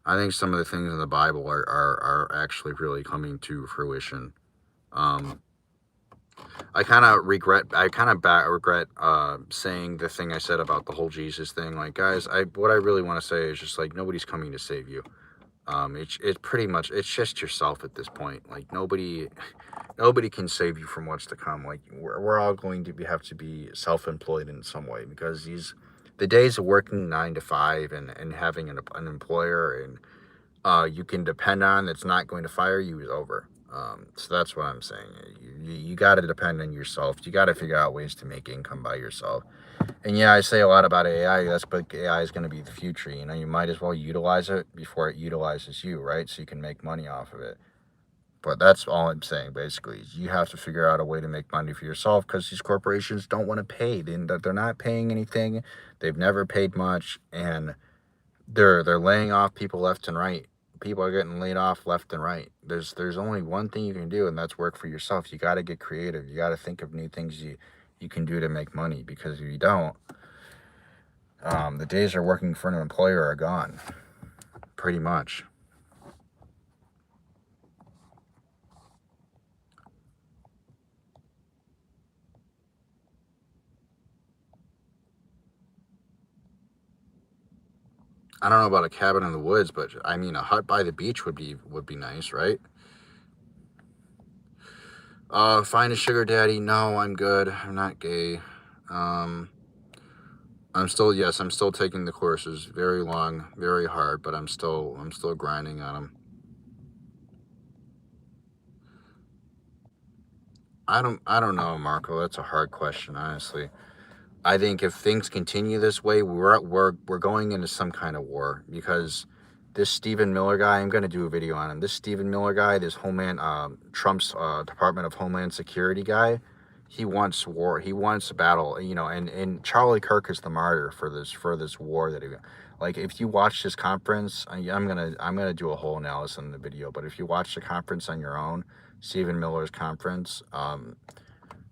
I think some of the things in the Bible are actually really coming to fruition. I kind of regret saying the thing I said about the whole Jesus thing. Like, guys, what I really want to say is just like nobody's coming to save you. It's pretty much it's just yourself at this point. Like nobody can save you from what's to come. Like we're all going to have to be self-employed in some way because the days of working 9 to 5 and having an employer and you can depend on that's not going to fire you is over. So that's what I'm saying. You got to depend on yourself. You got to figure out ways to make income by yourself. And yeah, I say a lot about AI. That's but AI is going to be the future. You know, you might as well utilize it before it utilizes you, right? So you can make money off of it. But that's all I'm saying. Basically, is you have to figure out a way to make money for yourself because these corporations don't want to pay. They're not paying anything. They've never paid much, and they're laying off people left and right. People are getting laid off left and right. There's only one thing you can do, and that's work for yourself. You got to get creative. You got to think of new things you can do to make money. Because if you don't, the days of working for an employer are gone, pretty much. I don't know about a cabin in the woods, but I mean a hut by the beach would be nice, right? Find a sugar daddy. No, I'm good. I'm not gay. Um, I'm still taking the courses. Very long, very hard, but I'm still grinding on them. I don't know, Marco. That's a hard question, honestly. I think if things continue this way, we're going into some kind of war because this Stephen Miller guy, I'm going to do a video on him. This Stephen Miller guy, this Homeland Trump's Department of Homeland Security guy, he wants war. He wants a battle, you know, and Charlie Kirk is the martyr for this war that he like if you watch this conference, I'm gonna do a whole analysis in the video, but if you watch the conference on your own, Stephen Miller's conference,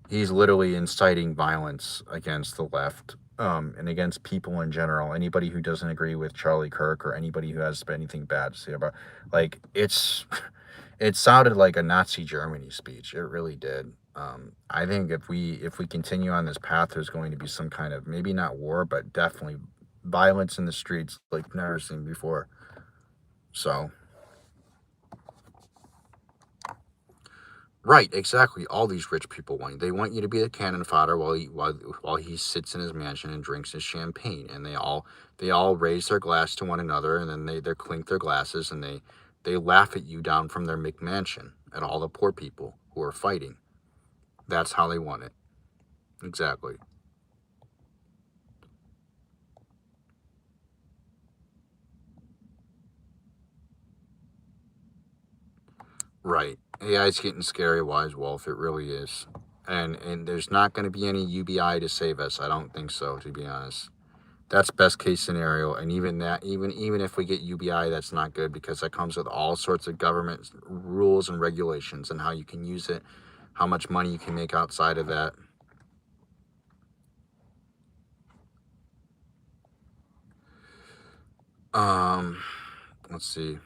he's literally inciting violence against the left, and against people in general. Anybody who doesn't agree with Charlie Kirk or anybody who has anything bad to say about, like, it sounded like a Nazi Germany speech. It really did. I think if we continue on this path, there's going to be some kind of maybe not war, but definitely violence in the streets like never seen before. So. Right, exactly. All these rich people they want you to be the cannon fodder while he sits in his mansion and drinks his champagne, and they all raise their glass to one another, and then they clink their glasses, and they laugh at you down from their McMansion at all the poor people who are fighting. That's how they want it. Exactly. Right. AI's getting scary, wise wolf. It really is. And there's not going to be any UBI to save us. I don't think so, to be honest. That's best case scenario, and even that, even if we get UBI, that's not good because that comes with all sorts of government rules and regulations and how you can use it, how much money you can make outside of that. Um, let's see.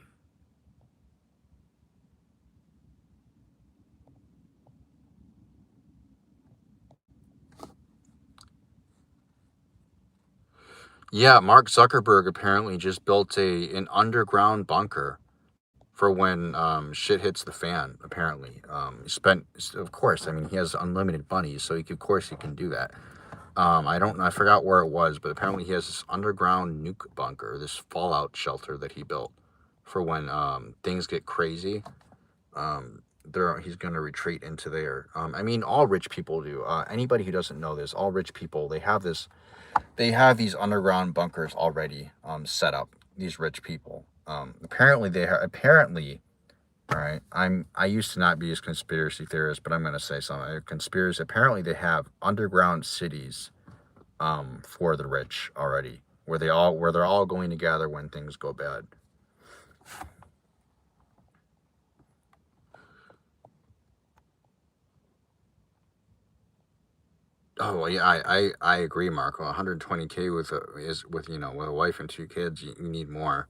Yeah, Mark Zuckerberg apparently just built an underground bunker for when shit hits the fan. Apparently, he spent, of course. I mean, he has unlimited money, so of course he can do that. I don't know. I forgot where it was, but apparently he has this underground nuke bunker, this fallout shelter that he built for when things get crazy. He's going to retreat into there. I mean, all rich people do. Anybody who doesn't know this, all rich people, they have these underground bunkers already set up. These rich people. Apparently apparently. All right, I used to not be a conspiracy theorist, but I'm going to say something. Conspiracy. Apparently, they have underground cities for the rich already, where they're all going to gather when things go bad. Oh well, yeah, I agree, Marco. 120K with a wife and two kids, you need more.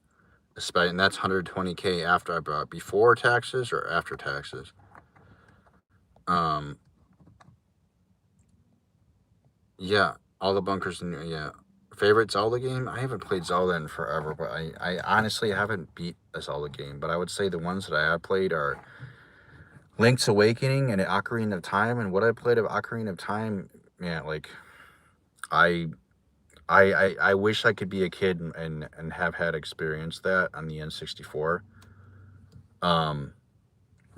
And that's 120K after I brought before taxes or after taxes. Um, yeah, all the bunkers and yeah. Favorite Zelda game? I haven't played Zelda in forever, but I honestly haven't beat a Zelda game. But I would say the ones that I have played are Link's Awakening and Ocarina of Time. And what I played of Ocarina of Time, man, like I I wish I could be a kid and have had experienced that on the N64. Um,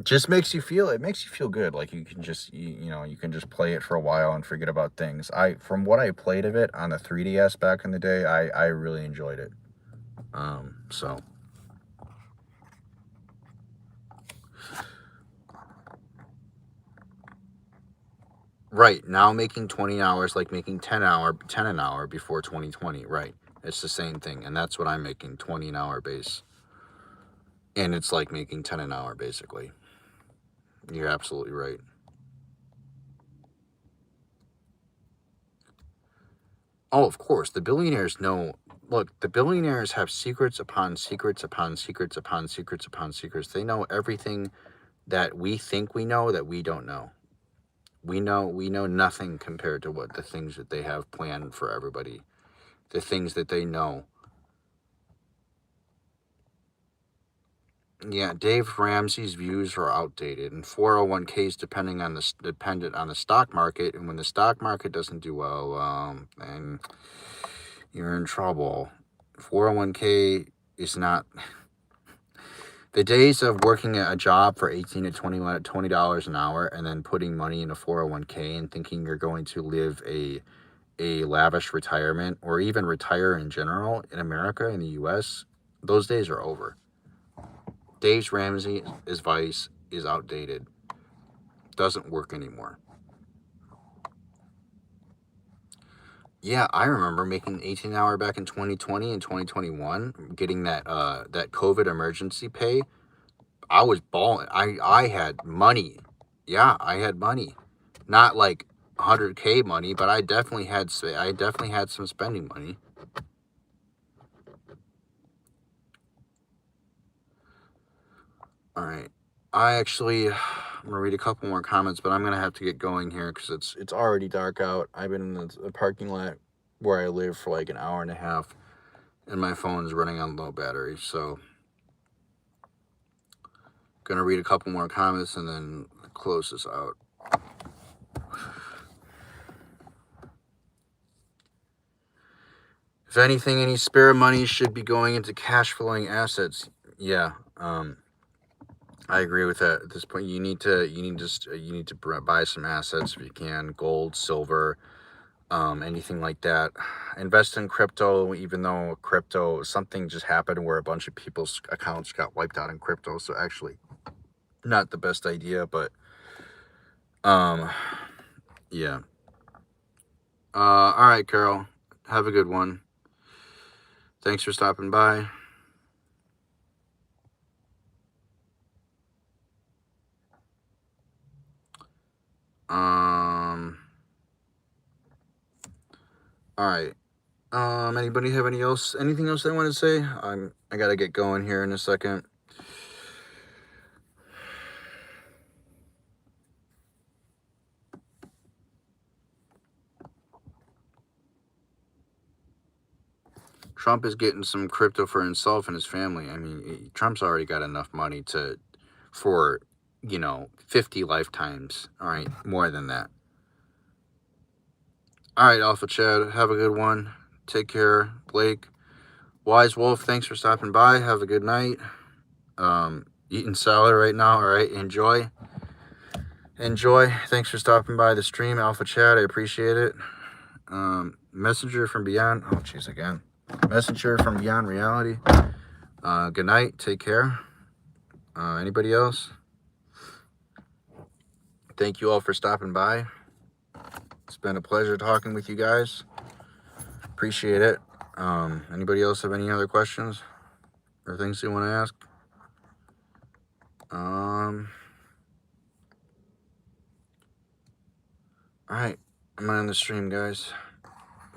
just makes you feel, it makes you feel good. Like you can just, you know, you can just play it for a while and forget about things. From what I played of it on the 3DS back in the day, I really enjoyed it. So right now making 20 hours, like making 10 an hour before 2020. Right. It's the same thing. And that's what I'm making, 20 an hour base. And it's like making 10 an hour basically. You're absolutely right. Oh, of course. The billionaires know. Look, the billionaires have secrets upon secrets upon secrets upon secrets upon secrets. They know everything that we think we know that we don't know. We know nothing compared to what the things that they have planned for everybody. The things that they know. Yeah, Dave Ramsey's views are outdated, and 401ks dependent on the stock market, and when the stock market doesn't do well, then you're in trouble. 401k is not. The days of working at a job for $18 to $20 an hour and then putting money in a 401k and thinking you're going to live a lavish retirement or even retire in general in America, in the US, those days are over. Dave Ramsey's advice is outdated. Doesn't work anymore. Yeah, I remember making 18 hour back in 2020 and 2021, getting that COVID emergency pay. I was balling. I had money. Yeah, I had money. Not like 100K money, but I definitely had some spending money. All right. I'm gonna read a couple more comments, but I'm gonna have to get going here because it's already dark out. I've been in the parking lot where I live for like an hour and a half, and my phone's running on low battery. So, gonna read a couple more comments and then close this out. If anything, any spare money should be going into cash flowing assets. Yeah, I agree with that. At this point, you need to buy some assets if you can, gold, silver, anything like that. Invest in crypto, even though something just happened where a bunch of people's accounts got wiped out in crypto. So actually, not the best idea, but yeah. All right, Carol, have a good one. Thanks for stopping by. All right. Anybody have anything else they want to say? I gotta get going here in a second. Trump is getting some crypto for himself and his family. I mean, Trump's already got enough money for 50 lifetimes. All right, more than that. All right, Alpha Chad, have a good one. Take care, Blake. Wise Wolf, thanks for stopping by. Have a good night. Eating salad right now. All right, enjoy. Thanks for stopping by the stream, Alpha Chad. I appreciate it. Messenger from Beyond. Oh, jeez, again. Messenger from Beyond Reality. Good night. Take care. Anybody else? Thank you all for stopping by. It's been a pleasure talking with you guys. Appreciate it. Anybody else have any other questions or things you want to ask? All right. I'm on the stream, guys.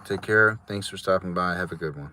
Take care. Thanks for stopping by. Have a good one.